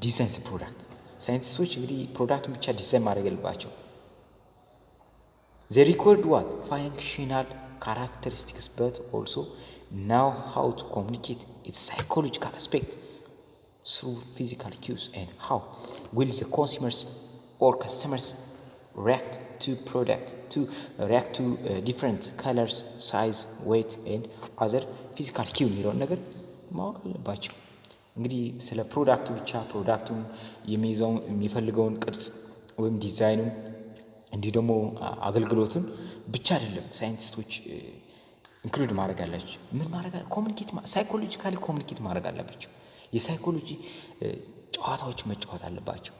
ዲዛይን ፕሮዳክት። ሳይንቲስቶች እንግዲህ ፕሮዳክቱን ብቻ ዲዛይን ማድረግ የለባቸው። they record what functional characteristics but also know how to communicate its psychological aspect through physical cues and how will the consumers or customers react to different colors, size, weight and other physical cue የሚለውን ነገር ማወቅ አለባቸው። እንግዲህ ስለ ፕሮዳክቱ ብቻ ፕሮዳክቱን የሚፈልገውን ቅርጽ ወይም ዲዛይኑን እንዲህ ደግሞ አገልግሎቱን ብቻ አይደለም ሳይንቲስቶች ኢንክሉድ ማድረግ አላቸው። ምን ማድረግ ኮሙኒኬት ሳይኮሎጂካሊ ኮሙኒኬት ማድረግ አለባቸው። የሳይኮሎጂ ጨዋታዎች መጫወት አለባቸው።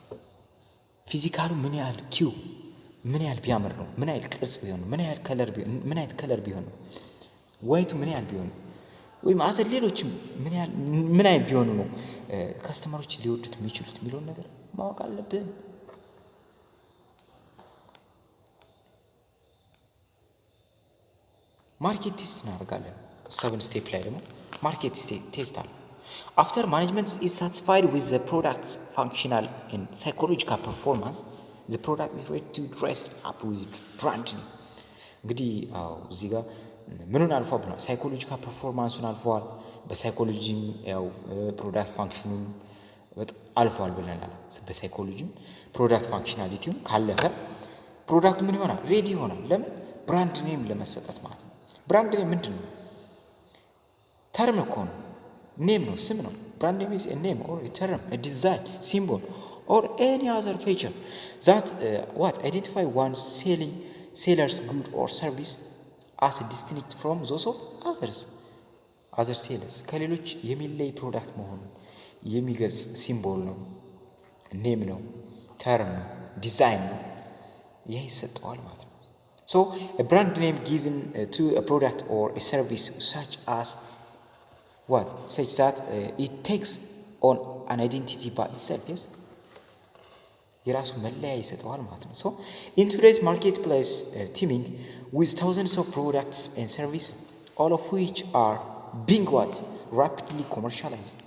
ፊዚካሉ ምን ያህል ኪው ምን ያህል ቢያምር ነው፣ ምን ያህል ቅርጽ ቢሆን ነው፣ ምን ያህል ከለር ቢሆን ነው፣ ዋይቱ ምን ያህል ቢሆን ነው፣ ወይም አዘር ሌሎችም ምን ያህል ቢሆኑ ነው ከስተመሮች ሊወዱት የሚችሉት የሚለውን ነገር ማወቅ አለብን። ማርኬት ቴስት እናደርጋለን። 7 ስቴፕ ላይ ደግሞ ማርኬት ቴስት አለ። After management is satisfied with the product's functional and psychological performance, the product is ready to dress up with branding. እንግዲህ እዚህ ጋር ምኑን አልፏል ብለናል? ሳይኮሎጂካል ፐርፎርማንሱን አልፏል። በሳይኮሎጂም ያው ፕሮዳክት ፋንክሽኑን አልፏል ብለናል። በሳይኮሎጂም ፕሮዳክት ፋንክሽናሊቲውን ካለፈ ፕሮዳክቱ ምን ይሆናል? ሬዲ ይሆናል። ለምን? ብራንድ ኔም ለመሰጠት ማለት ነው። ብራንድ ኔም ምንድን ነው? ተርም እኮ ነው። ኔም ነው፣ ስም ነው። ብራንድ ኔም is a name or a term, a design, symbol or any other feature that identify one's seller's good or service as distinct from those of other sellers ከሌሎች የሚለይ ፕሮዳክት መሆኑን የሚገልጽ ሲምቦል ነው፣ ኔም ነው፣ ተርም ነው፣ ዲዛይን ነው። ይህ ይሰጠዋል ማለት ነው። So a brand name given to a product or a service such that it takes on an identity by itself, yes, የራሱ መለያ ይሰጠዋል ማለት ነው። So in today's marketplace teeming with thousands of products and services, all of which are being rapidly commercialized,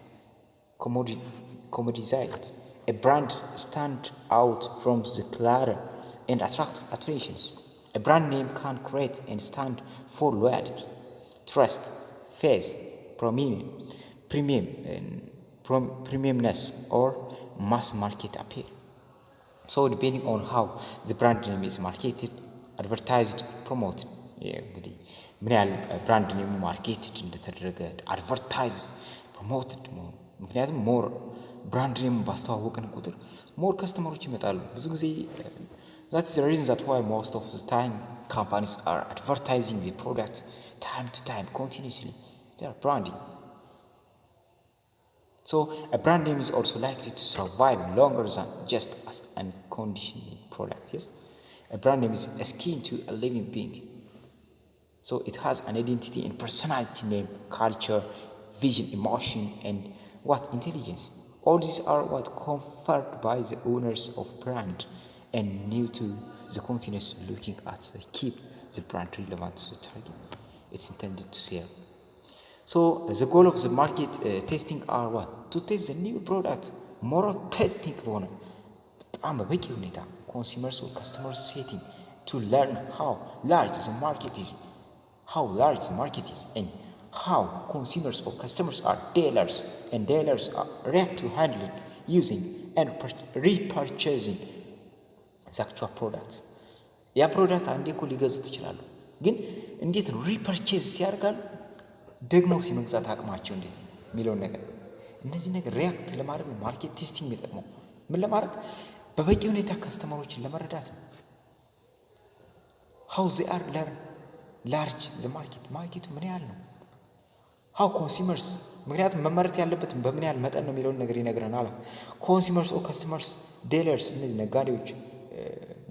commoditized, a brand stand out from the clutter and attract attentions. A brand name can create and stand for loyalty, trust, faith, premiumness or mass market appeal. So depending on how the brand name is marketed, advertised, promoted, እንግዲህ ምን ያህል ብራንድ ኔሙ ማርኬትድ እንደተደረገ አድቨርታይዝድ ፕሮሞትድ መሆኑ። ምክንያቱም ሞር ብራንድ ኔሙ ባስተዋወቅን ቁጥር ሞር ከስተመሮች ይመጣሉ። ብዙ ጊዜ that's the reason that why most of the time companies are advertising the product time to time continuously. They are branding. So a brand name is also likely to survive longer than just as unconditional product. Yes, a brand name is akin to a living being. So it has an identity and personality, name, culture, vision, emotion, and intelligence. All these are conferred by the owners of brand and new to the continuous looking at the keep the brand relevant to the target it's intended to sell. So the goal of the market testing are to test the new product more authentic በጣም በበቂ ሁኔታ consumers or customers setting to learn how large the market is and how consumers or customers are dealers are react to handling, using and repurchasing the actual products. ያ ፕሮዳክት አንዴ እኮ ሊገዙት ይችላሉ፣ ግን እንዴት ነው ሪፐርቼዝ ሲያደርጋሉ ደግሞ ሲመግዛት አቅማቸው እንዴት ነው የሚለውን ነገር እነዚህ ነገር ሪያክት ለማድረግ ነው ማርኬት ቴስቲንግ የሚጠቅመው። ምን ለማድረግ በበቂ ሁኔታ ከስተመሮችን ለመረዳት ነው። how they are large the ማርኬቱ ምን ያህል ነው። how consumers ምክንያቱም መመረት ያለበት በምን ያህል መጠን ነው የሚለውን ነገር ይነግረናል። consumers or customers dealers እነዚህ ነጋዴዎች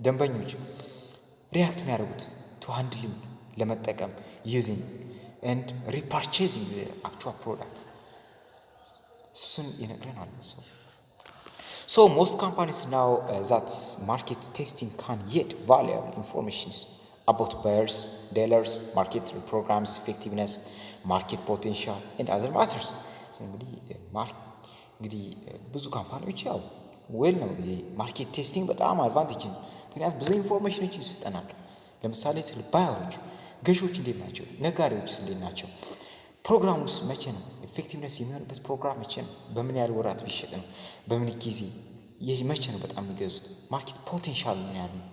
ደንበኞች ሪያክት የሚያደርጉት to handling ለመጠቀም using and repurchasing the actual product እሱን ይነግረናል። So most companies now that market testing can yet valuable information about buyers, dealers, market programs, effectiveness, market potential and other matters. እንግዲህ ብዙ ካምፓኒዎች ያው ዌል ነው ማርኬት ቴስቲንግ በጣም አድቫንቴጅ ነው። ምክንያቱም ብዙ ኢንፎርሜሽኖችን ይሰጠናል። ለምሳሌ ስለ ባየሮች ገዢዎች እንዴት ናቸው፣ ነጋዴዎችስ እንዴት ናቸው፣ ፕሮግራሙስ መቼ ነው ኢፌክቲቭነስ የሚሆንበት ፕሮግራም መቼ ነው፣ በምን ያህል ወራት ቢሸጥ ነው፣ በምን ጊዜ መቼ ነው በጣም የሚገዙት፣ ማርኬት ፖቴንሻል ምን ያህል ነው፣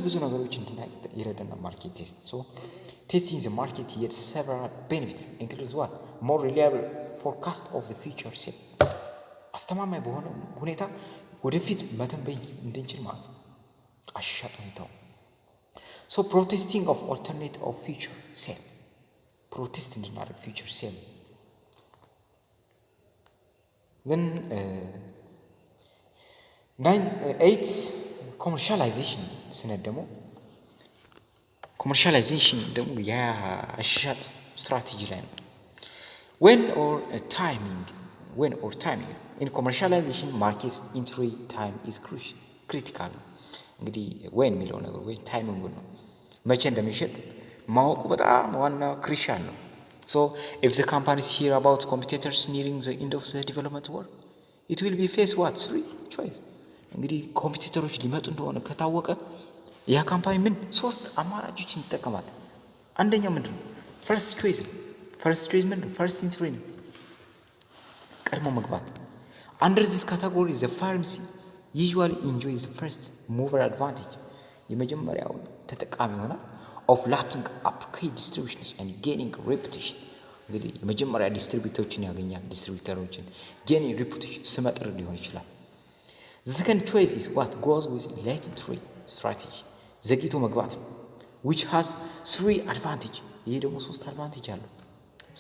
ብዙ ነገሮች እንድናቅ ይረዳናል ማርኬት ቴስት። ሶ ቴስቲንግ ዘ ማርኬት yields several benefits includes what more reliable forecast of the future sale አስተማማኝ በሆነ ሁኔታ ወደፊት መተንበይ እንድንችል ማለት ነው አሻሻጥ ሁኔታው። ሶ ፕሮቴስቲንግ ኦፍ ኦልተርኔት ኦፍ ፊውቸር ሴል ፕሮቴስት እንድናደርግ ፊውቸር ሴል then 8 ኮመርሻላይዜሽን ስነት ደግሞ ኮመርሻላይዜሽን ደግሞ የአሻሻጥ ስትራቴጂ ላይ ነው። when or timing in commercialization market entry time is critical እንግዲህ when የሚለው ነገር ወይ ታይሚንግ ነው መቼ እንደሚሸጥ ማወቁ በጣም ዋና ክሪሻል ነው። so if the companies hear about competitors nearing the end of the development work it will be face what 3 choice እንግዲህ ኮምፒቲተሮች ሊመጡ እንደሆነ ከታወቀ ያ ካምፓኒ ምን 3 አማራጮችን ይጠቀማል። አንደኛው ምንድነው ፈርስት ቾይስ ምንድነው ፈርስት ኢንትሪ ነው ቀድሞ መግባት። under this category the firms usually enjoy the first mover advantage የመጀመሪያው ተጠቃሚ ይሆናል of lacking up key distributions and gaining reputation እንግዲህ የመጀመሪያ ዲስትሪቢዩተሮችን ያገኛል ዲስትሪቢዩተሮችን gaining reputation ስመጥር ሊሆን ይችላል። the second choice is what goes with late entry strategy ዘግይቶ መግባት which has 3 advantage ይሄ ደግሞ 3 advantage አለው።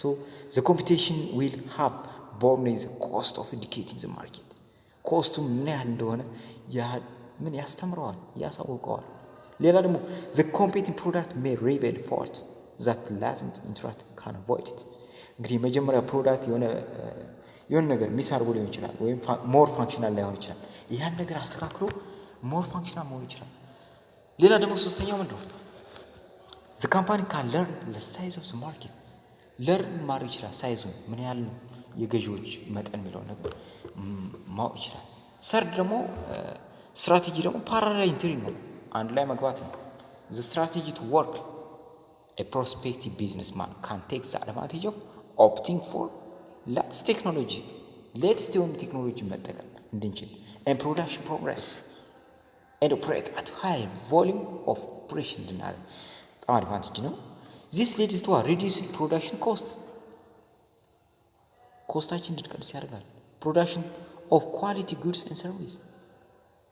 so the competition will have borne the cost of educating the market ኮስቱ ምን ያህል እንደሆነ ምን ያስተምረዋል ያሳውቀዋል። ሌላ ደግሞ the competing product may reveal faults that latent interest can avoid it እንግዲህ መጀመሪያ ፕሮዳክት የሆነ ነገር ሚስ አድርጎ ሊሆን ይችላል ወይም ሞር ፋንክሽናል ላይሆን ይችላል። ያን ነገር አስተካክሎ ሞር ፋንክሽናል መሆን ይችላል። ሌላ ደግሞ ሶስተኛው ምንድነው the company can learn the size of the market learn ማድረግ ይችላል ሳይዙ ምን ያህል ነው የገዢዎች መጠን የሚለው ነገር ማወቅ ይችላል። ሰርድ ደግሞ ስትራቴጂ ደግሞ ፓራላል ኢንትሪ ነው አንድ ላይ መግባት ነው። the strategy to work a prospective businessman can take the advantage of opting for latest technology የሆኑ ቴክኖሎጂ መጠቀም እንድንችል and production progress and operate at high volume of operation እንድናደርግ በጣም አድቫንቴጅ ነው። this leads to a reduced production cost ኮስታችን እንድንቀንስ ያደርጋል። production of quality goods and service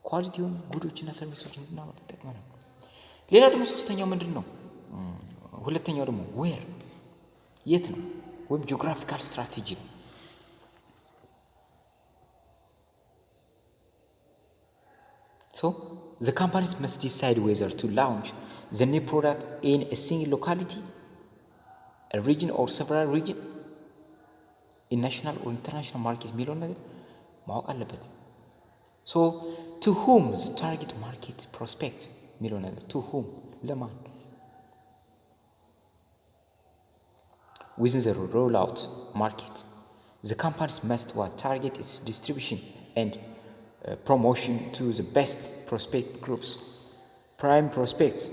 ኳሊቲ የሆኑ ጉዶችና ሰርቪሶች እንድናመጣ ይጠቅመናል። ሌላ ደግሞ ሶስተኛው ምንድነው ሁለተኛው ደግሞ where የት ነው ወይም ጂኦግራፊካል ስትራቴጂ ነው። so the companies must decide whether to launch the new product in a single locality, a region or several region, in national or international market የሚለውን ነገር ማወቅ አለበት። so to whom the target market prospect የሚለው ነገር to whom ለማን within the rollout market the companies must target its distribution and promotion to the best prospect groups. Prime prospects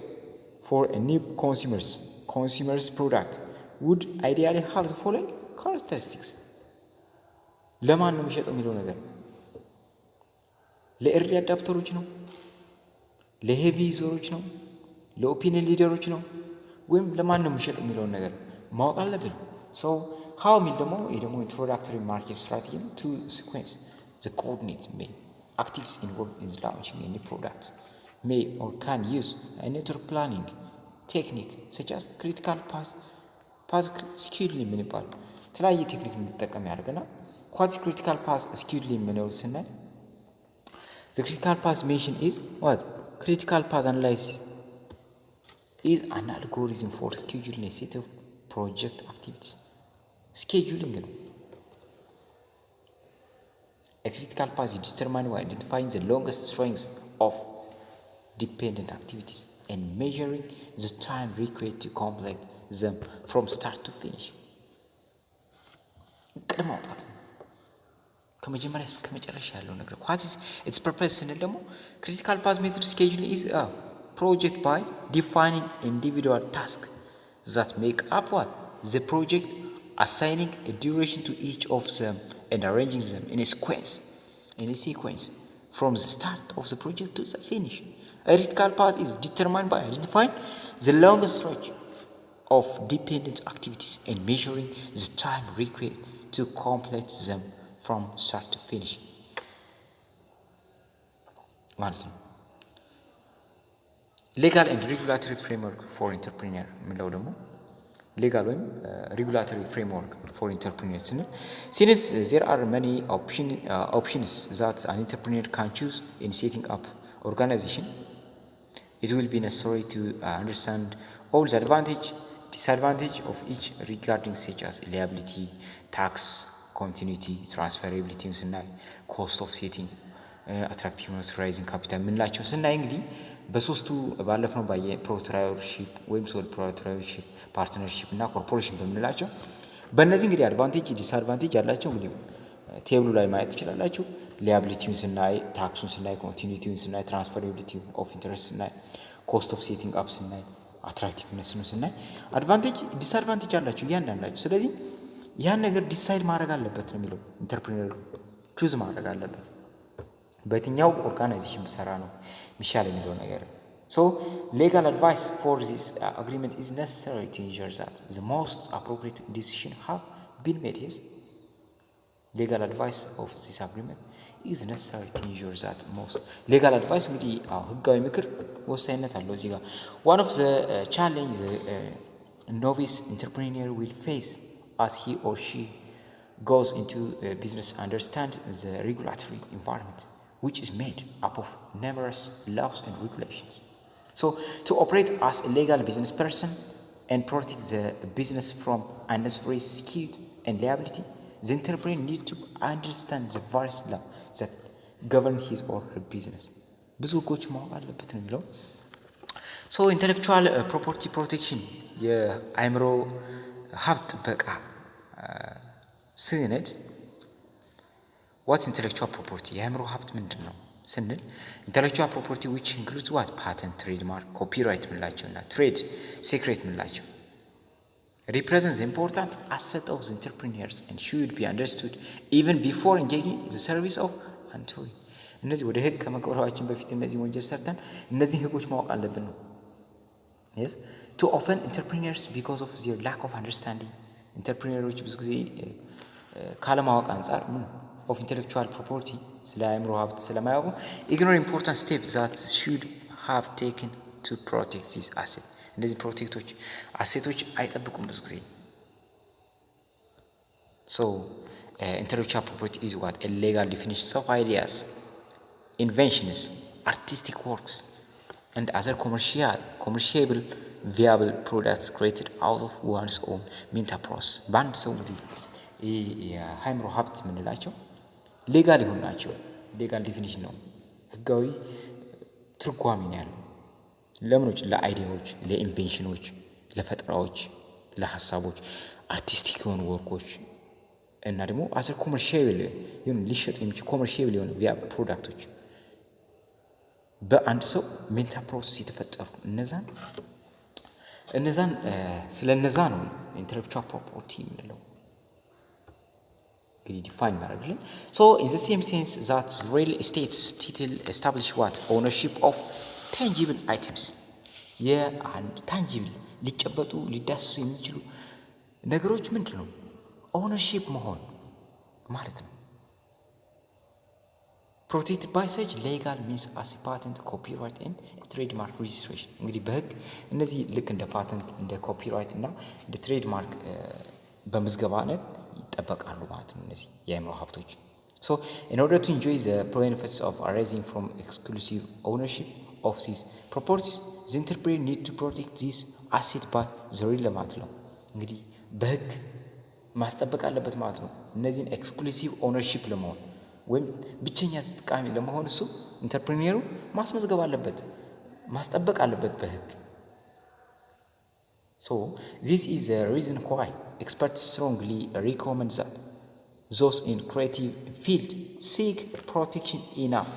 for a new consumer's product would ideally have the following characteristics. ለማን ነው የሚሸጠው የሚለው ነገር ለኤርሊ አዳፕተሮች ነው፣ ለሄቪ ዩዘሮች ነው፣ ለኦፒኒየን ሊደሮች ነው ወይም ለማን ነው የሚሸጠው የሚለውን ነገር ማወቅ አለብን። ሶ ሃው ሚል ደግሞ ይሄ ደግሞ ኢንትሮዳክተሪ ማርኬት ስትራቴጂ ነው። ቱ ሲኩዌንስ the coordinate may activities involved in launching any product may or can use a network planning technique such as critical path scheduling ምን ይባላል የተለያየ ቴክኒክ እንድጠቀም ያደርገናል። what is critical path scheduling ምንለው ስናይ the critical path mention is what critical path analysis is an algorithm for scheduling a set of project activities. scheduling ነው። A critical path is determined by identifying the longest strings of dependent activities and measuring the time required to complete them from start to finish. ቅድመ ማውጣት ከመጀመሪያ እስከ መጨረሻ ያለው ነገር what is its purpose ስንል ደግሞ critical path method scheduling is a project by defining individual tasks that make up what the project, assigning a duration to each of them and arranging them in a sequence from the start of the project to the finish. A critical path is determined by identifying the longest stretch of dependent activities and measuring the time required to complete them from start to finish. ማለት ነው። legal and regulatory framework for entrepreneur የሚለው ደግሞ legal ወይም regulatory framework for entrepreneurs ስንል since there are many options that an entrepreneur can choose in setting up organization, it will be necessary to understand all the disadvantage of each regarding such as liability, tax, continuity, transferability ስናይ cost of setting, attractiveness, raising capital ምንላቸው ስናይ እንግዲህ በሶስቱ ባለፈው ፕሮፕራይተርሺፕ ወይም ሶል ፕሮፕራይተርሺፕ ፓርትነርሺፕ እና ኮርፖሬሽን በምንላቸው በእነዚህ እንግዲህ አድቫንቴጅ ዲስአድቫንቴጅ ያላቸው እንግዲህ ቴብሉ ላይ ማየት ትችላላችሁ። ሊያቢሊቲውን ስናይ፣ ታክሱን ስናይ፣ ኮንቲኒቲውን ስናይ፣ ትራንስፈራቢሊቲ ኦፍ ኢንተረስት ስናይ፣ ኮስት ኦፍ ሴቲንግ አፕ ስናይ፣ አትራክቲቭነስ ነው ስናይ አድቫንቴጅ ዲስአድቫንቴጅ አላቸው እያንዳንዳቸው። ስለዚህ ያን ነገር ዲሳይድ ማድረግ አለበት ነው የሚለው ኢንተርፕሪነር ቹዝ ማድረግ አለበት በየትኛው ኦርጋናይዜሽን ብሰራ ነው ሚሻል የሚለው ነገር። So legal advice for this agreement is necessary to ensure that the most appropriate decision have been made. Yes, legal advice of this agreement is necessary to ensure that most legal advice እንግዲህ ህጋዊ ምክር ወሳኝነት አለው እዚህ ጋር። One of the challenge the novice entrepreneur will face as he or she goes into business understand the regulatory environment which is made up of numerous laws and regulations. So to operate as a legal business person and protect the business from unnecessary risk and liability, the entrepreneur needs to understand the various laws that govern his or her business. ብዙ ህጎች ማወቅ አለበት ነው የሚለው። So intellectual property protection የአእምሮ ሀብት ጥበቃ ስነድ What's intellectual property? የአእምሮ ሀብት ምንድን ነው ስንል intellectual property which includes what? patent, trademark, copyright ምንላቸው እና trade secret ምንላቸው represents the important asset of the entrepreneurs and should be understood even before engaging the service of Antoi. እነዚህ ወደ ህግ ከመግባታችን በፊት እነዚህ ወንጀል ሰርተን እነዚህ ህጎች ማወቅ አለብን ነው። Yes, too often entrepreneurs because of their lack of understanding entrepreneurs ብዙ ጊዜ ካለማወቅ አንፃር of intellectual property ስለ አእምሮ ሀብት ስለማያውቁ ignore important steps that should have taken to protect this asset. እነዚህ ፕሮቴክቶች አሴቶች አይጠብቁም ብዙ ጊዜ። So intellectual property is what? A legal definition of ideas, inventions, artistic works and other commerciable viable products created out of one's own mental process. በአንድ ሰው እንግዲህ የአእምሮ ሀብት የምንላቸው ሌጋል ይሆን ናቸው። ሌጋል ዲፊኒሽን ነው፣ ህጋዊ ትርጓሜ ነው ያለው ለምኖች፣ ለአይዲያዎች፣ ለኢንቬንሽኖች፣ ለፈጠራዎች፣ ለሐሳቦች፣ አርቲስቲክ የሆኑ ወርኮች እና ደግሞ አሰር ኮመርሻል ይሁን ሊሸጡ የሚችሉ ኮመርሻል የሆኑ ቪያ ፕሮዳክቶች በአንድ ሰው ሜንታል ፕሮሰስ የተፈጠሩ እነዛን ስለነዛ ነው ኢንተሌክቹዋል ፕሮፐርቲ የምንለው እንግዲህ ዲፋይን ማድረግልን። ሶ ኢን ዘ ሴም ሴንስ ዛት ሪል ስቴትስ ቲትል ኤስታብሊሽ ዋት ኦውነርሺፕ ኦፍ ታንጂብል አይተምስ የአንድ ታንጂብል ሊጨበጡ ሊዳሰሱ የሚችሉ ነገሮች ምንድን ነው ኦውነርሺፕ መሆን ማለት ነው። protected by such legal means as a patent, copyright and trademark registration እንግዲህ በህግ እነዚህ ልክ እንደ ፓተንት እንደ ኮፒራይት እና እንደ ትሬድማርክ በምዝገባነት ይጠበቃሉ ማለት ነው እነዚህ የአእምሮ ሀብቶች። So in order to enjoy the benefits of arising from exclusive ownership of these properties, the entrepreneur need to protect this asset by the relevant law እንግዲህ በህግ ማስጠበቅ አለበት ማለት ነው እነዚህን ኤክስክሉሲቭ ኦውነርሺፕ ለመሆን ወይም ብቸኛ ተጠቃሚ ለመሆን እሱ ኢንተርፕሪነሩ ማስመዝገብ አለበት ማስጠበቅ አለበት በህግ። So this is the reason why experts strongly recommend that those in creative field seek protection enough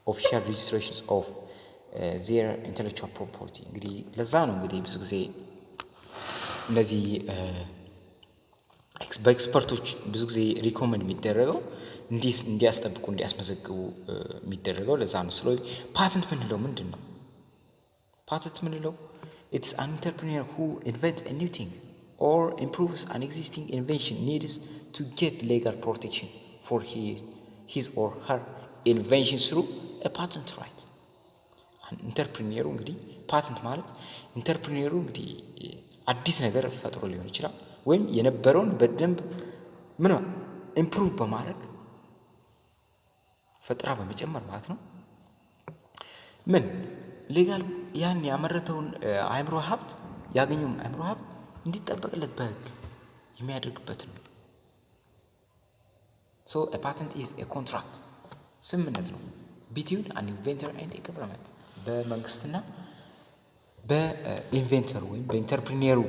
official registrations of their intellectual property እንግዲህ ለዛ ነው እንግዲህ ብዙ ጊዜ እነዚህ በኤክስፐርቶች ብዙ ጊዜ ሪኮመንድ የሚደረገው እንዲያስጠብቁ እንዲያስመዘግቡ የሚደረገው ለዛ ነው። ስለዚህ ፓተንት ምንለው ምንድን ነው? ፓተንት ምንለው it's an entrepreneur who invents a new thing or improves an existing invention needs to get legal protection for his or her invention through a patent right። ኢንተርፕሪነሩ እንግዲህ ፓተንት ማለት ኢንተርፕሪነሩ እንግዲህ አዲስ ነገር ፈጥሮ ሊሆን ይችላል ወይም የነበረውን በደንብ ምን ኢምፕሩቭ በማድረግ ፈጥራ በመጨመር ማለት ነው ምን ሌጋል ያን ያመረተውን አእምሮ ሀብት ያገኘውን አእምሮ ሀብት እንዲጠበቅለት በህግ የሚያደርግበት ነው። So a patent is a contract ስምምነት ነው between an inventor and a government በመንግስትና በኢንቨንተሩ ወይም በኢንተርፕሪነሩ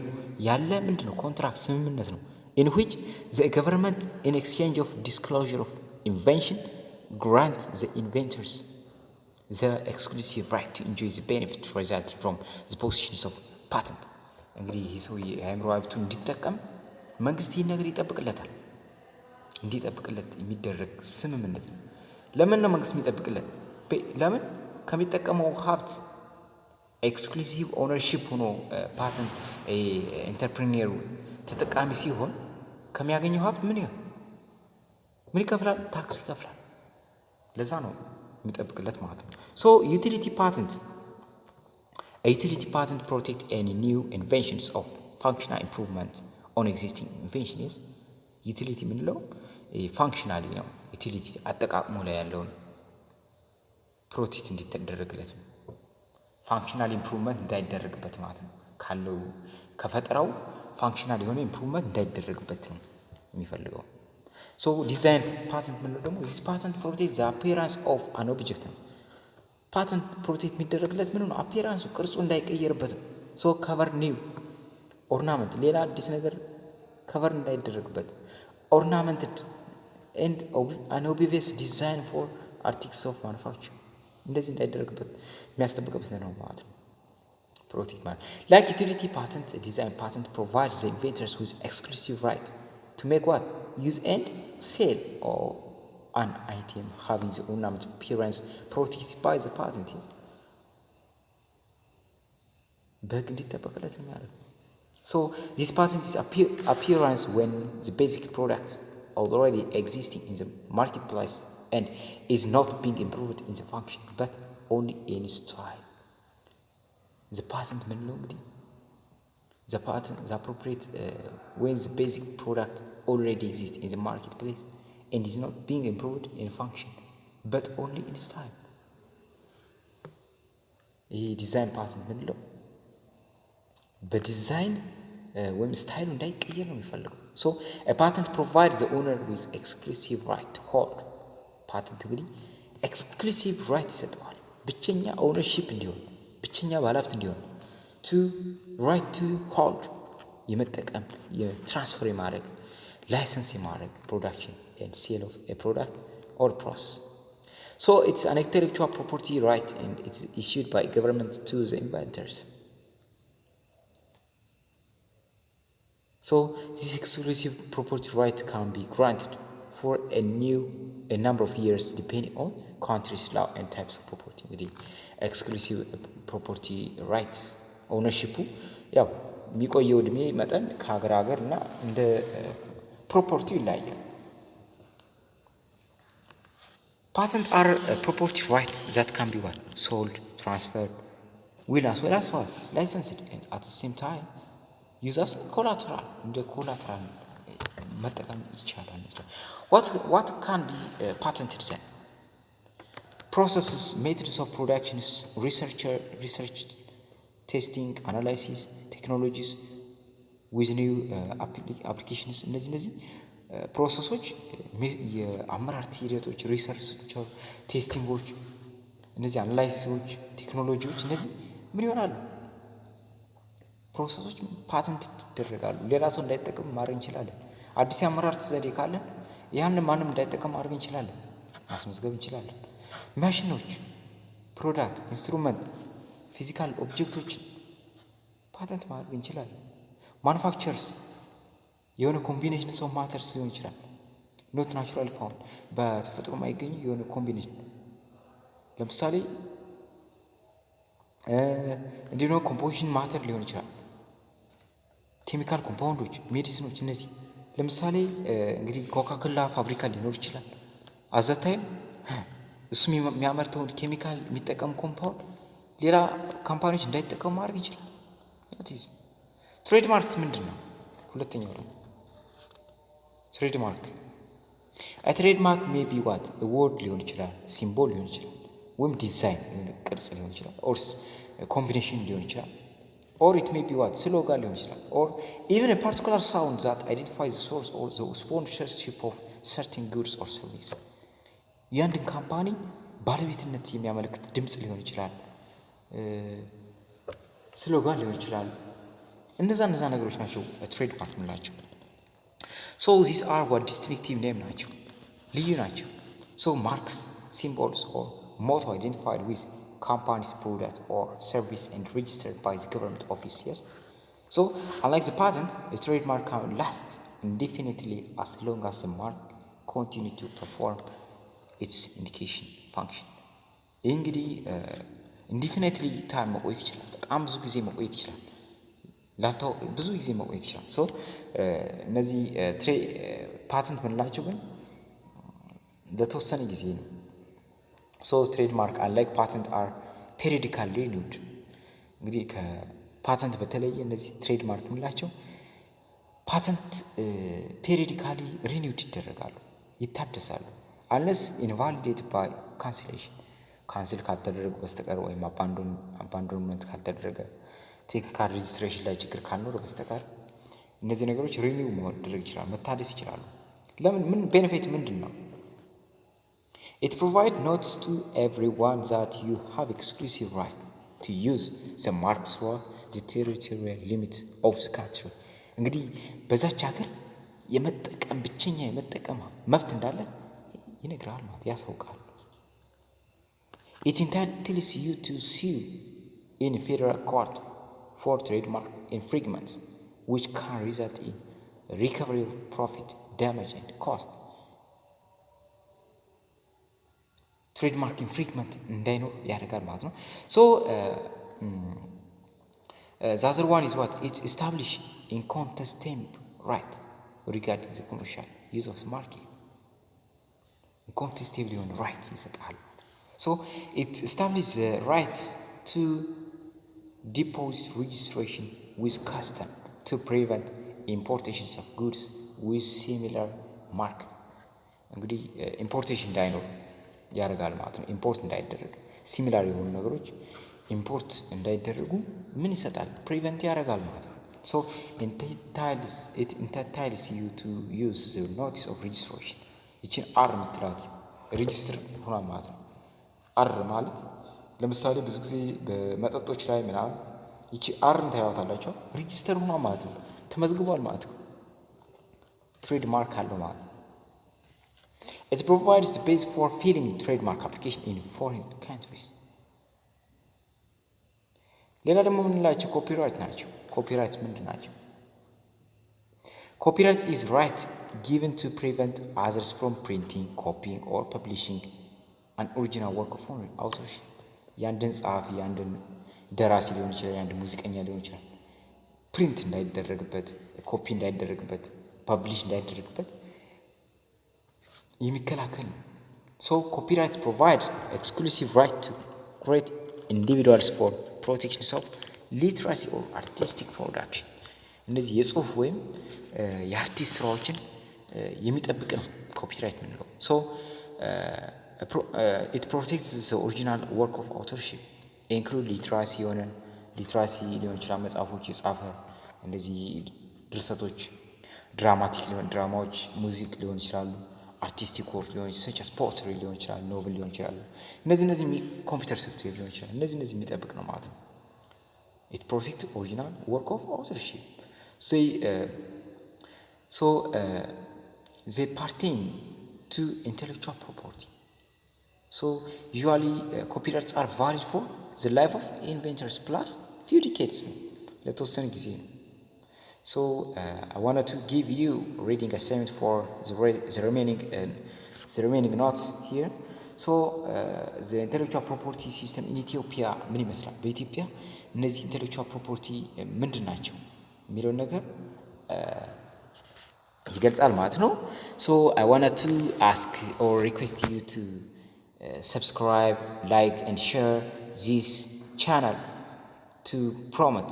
ያለ ምንድነው ኮንትራክት ስምምነት ነው in which the government in exchange of disclosure of invention grant the inventors the exclusive right to enjoy the benefit resulting from the possession of patent እንግዲህ ይህ ሰው የአእምሮ ሀብቱ እንዲጠቀም መንግስት ይህን ነገር እንዲጠብቅለት የሚደረግ ስምምነት ነው። ለምን ነው መንግስት የሚጠብቅለት? ለምን ከሚጠቀመው ሀብት ኤክስክሉሲቭ ኦውነርሺፕ ሆኖ ፓተንት ኢንተርፕሪነሩ ተጠቃሚ ሲሆን ከሚያገኘው ሀብት ምን ይከፍላል? ታክስ ይከፍላል። ለዛ ነው የሚጠብቅለት ማለት ነው። So utility patent protect any new inventions of functional improvement on existing inventions. utility ምንለው ፋንክሽናሊ ነው ዩቲሊቲ አጠቃቅሞ ላይ ያለውን ፕሮቴክት እንዲደረግለት ነው ፋንክሽናል ኢምፕሩቭመንት እንዳይደረግበት ማለት ነው ካለው ከፈጠራው ፋንክሽናል የሆነ ኢምፕሩቭመንት እንዳይደረግበት ነው የሚፈልገው። So design patent ምንለው ደግሞ this patent protect the appearance of an object ነው ፓተንት ፕሮቴክት የሚደረግለት ምን ነው አፒራንሱ ቅርጹ እንዳይቀየርበት ነው። So cover new ornament ሌላ አዲስ ነገር ከቨር እንዳይደረግበት ornamented and an obvious design for articles of manufacture እንደዚህ እንዳይደረግበት የሚያስጠብቅበት ነው ማለት ነው ፕሮቴክት ማለት like utility patent design patent provides the inventors with exclusive right to make what use and sell or an item having the ornament appearance protected by the patent is በህግ እንዲጠበቅለት ነው ያለው። So this patent is appearance when the basic product already existing in the marketplace and is not being improved in the function but only in style. The patent ምንለው እንግዲህ the patent is appropriate when the basic product already exists in the marketplace and is not being improved in function but only in style. ይህ ዲዛይን ፓተንት ምንለው በዲዛይን ወይም ስታይሉ እንዳይቀየር ነው የሚፈልገው። So a patent provides the owner with exclusive right to hold patent እንግዲህ exclusive right ይሰጠዋል ብቸኛ ownership እንዲሆን ብቸኛ ባለሀብት እንዲሆን to right to hold የመጠቀም የትራንስፈር የማድረግ license የማድረግ production and sale of a product or process. So it's an intellectual property right and it's issued by government to the inventors. So this exclusive property right can be granted for a number of years depending on country's law and types of property. እንግዲህ exclusive property right ownership ያው የሚቆየው እድሜ መጠን ከሀገር ሀገር እና እንደ ፕሮፐርቲ ይለያያል። Patent are property right that can be what? Sold, transferred, will as well as what? Licensed and at the same time use as collateral. እንደ collateral መጠቀም ይቻላል። What can be patented then? Processes, methods of productions, research, testing, analysis, technologies with new applications እነዚህ ፕሮሰሶች የአመራር ሂደቶች ሪሰርቾች ቴስቲንጎች እነዚህ አናላይሲሶች ቴክኖሎጂዎች እነዚህ ምን ይሆናሉ ፕሮሰሶች ፓተንት ይደረጋሉ ሌላ ሰው እንዳይጠቀም ማድረግ እንችላለን አዲስ አመራር ዘዴ ካለን ያንን ማንም እንዳይጠቀም ማድረግ እንችላለን ማስመዝገብ እንችላለን ማሽኖች ፕሮዳክት ኢንስትሩመንት ፊዚካል ኦብጀክቶች ፓተንት ማድረግ እንችላለን ማኑፋክቸርስ የሆነ ኮምቢኔሽን ኦፍ ማተርስ ሊሆን ይችላል ኖት ናቹራል ፋውንድ በተፈጥሮ የማይገኙ የሆነ ኮምቢኔሽን ለምሳሌ እንዲህ ነው ኮምፖዚሽን ማተር ሊሆን ይችላል ኬሚካል ኮምፓውንዶች ሜዲሲኖች እነዚህ ለምሳሌ እንግዲህ ኮካኮላ ፋብሪካ ሊኖር ይችላል አዘታይም እሱ የሚያመርተውን ኬሚካል የሚጠቀም ኮምፓውንድ ሌላ ካምፓኒዎች እንዳይጠቀሙ ማድረግ ይችላል ትሬድማርክስ ምንድነው ሁለተኛው ደግሞ ትሬድማርክ a trademark may be what a word ሊሆን ይችላል ሲምቦል ሊሆን ይችላል ወይም ዲዛይን የሆነ ቅርጽ ሊሆን ይችላል or combination ሊሆን ይችላል or it may be what slogan ሊሆን ይችላል or even a particular sound that identifies the source or the sponsorship of certain goods or service ያንድን ካምፓኒ ባለቤትነት የሚያመለክት ድምጽ ሊሆን ይችላል ስሎጋን ሊሆን ይችላል እነዛ ነገሮች ናቸው ትሬድማርክ የምንላቸው so these are what distinctive name ናቸው ልዩ ናቸው so marks symbols or motto identified with company's product or service and registered by the government office yes so unlike the patent a trademark can last indefinitely as long as the mark continue to perform its indication function እንግዲህ indefinitely time መቆየት ይችላል በጣም ብዙ ጊዜ መቆየት ይችላል ላልታው ብዙ ጊዜ መቆየት ይችላል ሶ እነዚህ ፓተንት ምንላቸው ግን ለተወሰነ ጊዜ ነው ሶ ትሬድማርክ unlike patent are periodically renewed እንግዲህ ከፓተንት በተለየ እነዚህ ትሬድማርክ ምንላቸው ፓተንት periodically renewed ይደረጋሉ ይታደሳሉ unless invalidated by cancellation ካንስል ካልተደረገ በስተቀር ወይም አባንዶንመንት ካልተደረገ ቴክኒካል ሬጅስትሬሽን ላይ ችግር ካልኖር በስተቀር እነዚህ ነገሮች ሪኒው ማድረግ ይችላል መታደስ ይችላሉ ለምን ምን ቤኔፊት ምንድነው it provide notice to everyone that you have exclusive right to use the marks for the territorial limit of the country እንግዲህ በዛች ሀገር የመጠቀም ብቸኛ የመጠቀም መብት እንዳለ ይነግራል ማለት ያሳውቃል it entitles you to sue in federal court for trademark infringements which can result in recovery of profit damage and cost trademark infringement እንዳይኖር ያደርጋል ማለት ነው so the other one is what it establish incontestable right regarding the commercial use of the market incontestable የሆነ right ይሰጣል so it establishes the right to deposit registration with custom to prevent importations of goods with similar mark እንግዲህ ኢምፖርቴሽን እንዳይኖር ያደርጋል ማለት ነው ኢምፖርት እንዳይደረግ ሲሚላር የሆኑ ነገሮች ኢምፖርት እንዳይደረጉ ምን ይሰጣል ፕሪቨንት ያደርጋል ማለት ነው so it entitles you to use the notice of registration ይችን አር ምትላት ሬጂስተር ሆና ማለት ነው አር ማለት ለምሳሌ ብዙ ጊዜ በመጠጦች ላይ ምናምን ይቺ አርን ታያውታላችሁ ሬጂስተር ሆና ማለት ነው ተመዝግቧል ማለት ነው። ትሬድማርክ አለው ማለት ነው። It provides the base for filing trademark application in foreign countries. ሌላ ደግሞ የምንላቸው ኮፒራይት ናቸው። ኮፒራይት ምንድን ናቸው? Copyright is right given to prevent others from printing, copying or publishing an original work of authorship. የአንድን ጸሐፊ የአንድን ደራሲ ሊሆን ይችላል፣ የአንድ ሙዚቀኛ ሊሆን ይችላል ፕሪንት እንዳይደረግበት፣ ኮፒ እንዳይደረግበት፣ ፐብሊሽ እንዳይደረግበት የሚከላከል ነው። So copyright provides exclusive right to create individuals for protection of literacy or artistic production. እነዚህ የጽሁፍ ወይም የአርቲስት ስራዎችን የሚጠብቅ ነው ኮፒራይት የምንለው። So it protects the original work of authorship include literacy የሆነ ሊትራሲ ሊሆን ይችላል፣ መጽሐፎች የጻፈ እንደዚህ ድርሰቶች፣ ድራማቲክ ሊሆን ድራማዎች፣ ሙዚክ ሊሆን ይችላሉ፣ አርቲስቲክ ወርክ ሊሆን ይችላል፣ ፖትሪ ሊሆን ይችላል፣ ኖቨል ሊሆን ይችላል። እነዚህ ኮምፒውተር ሶፍትዌር ሊሆን ይችላል። እነዚህ የሚጠብቅ ነው ማለት ነው። it protects original work of authorship. They pertain to intellectual property. So usually copyrights are valid for the life of inventors plus few decades ነው ለተወሰነ ጊዜ ነው። So I wanted to give you reading assignment for the remaining notes here. So the intellectual property system in Ethiopia ምን ይመስላል? በኢትዮጵያ እነዚህ intellectual property ምንድን ናቸው የሚለውን ነገር ይገልጻል ማለት ነው። So I wanted to ask or request you to subscribe, like and share this channel to promote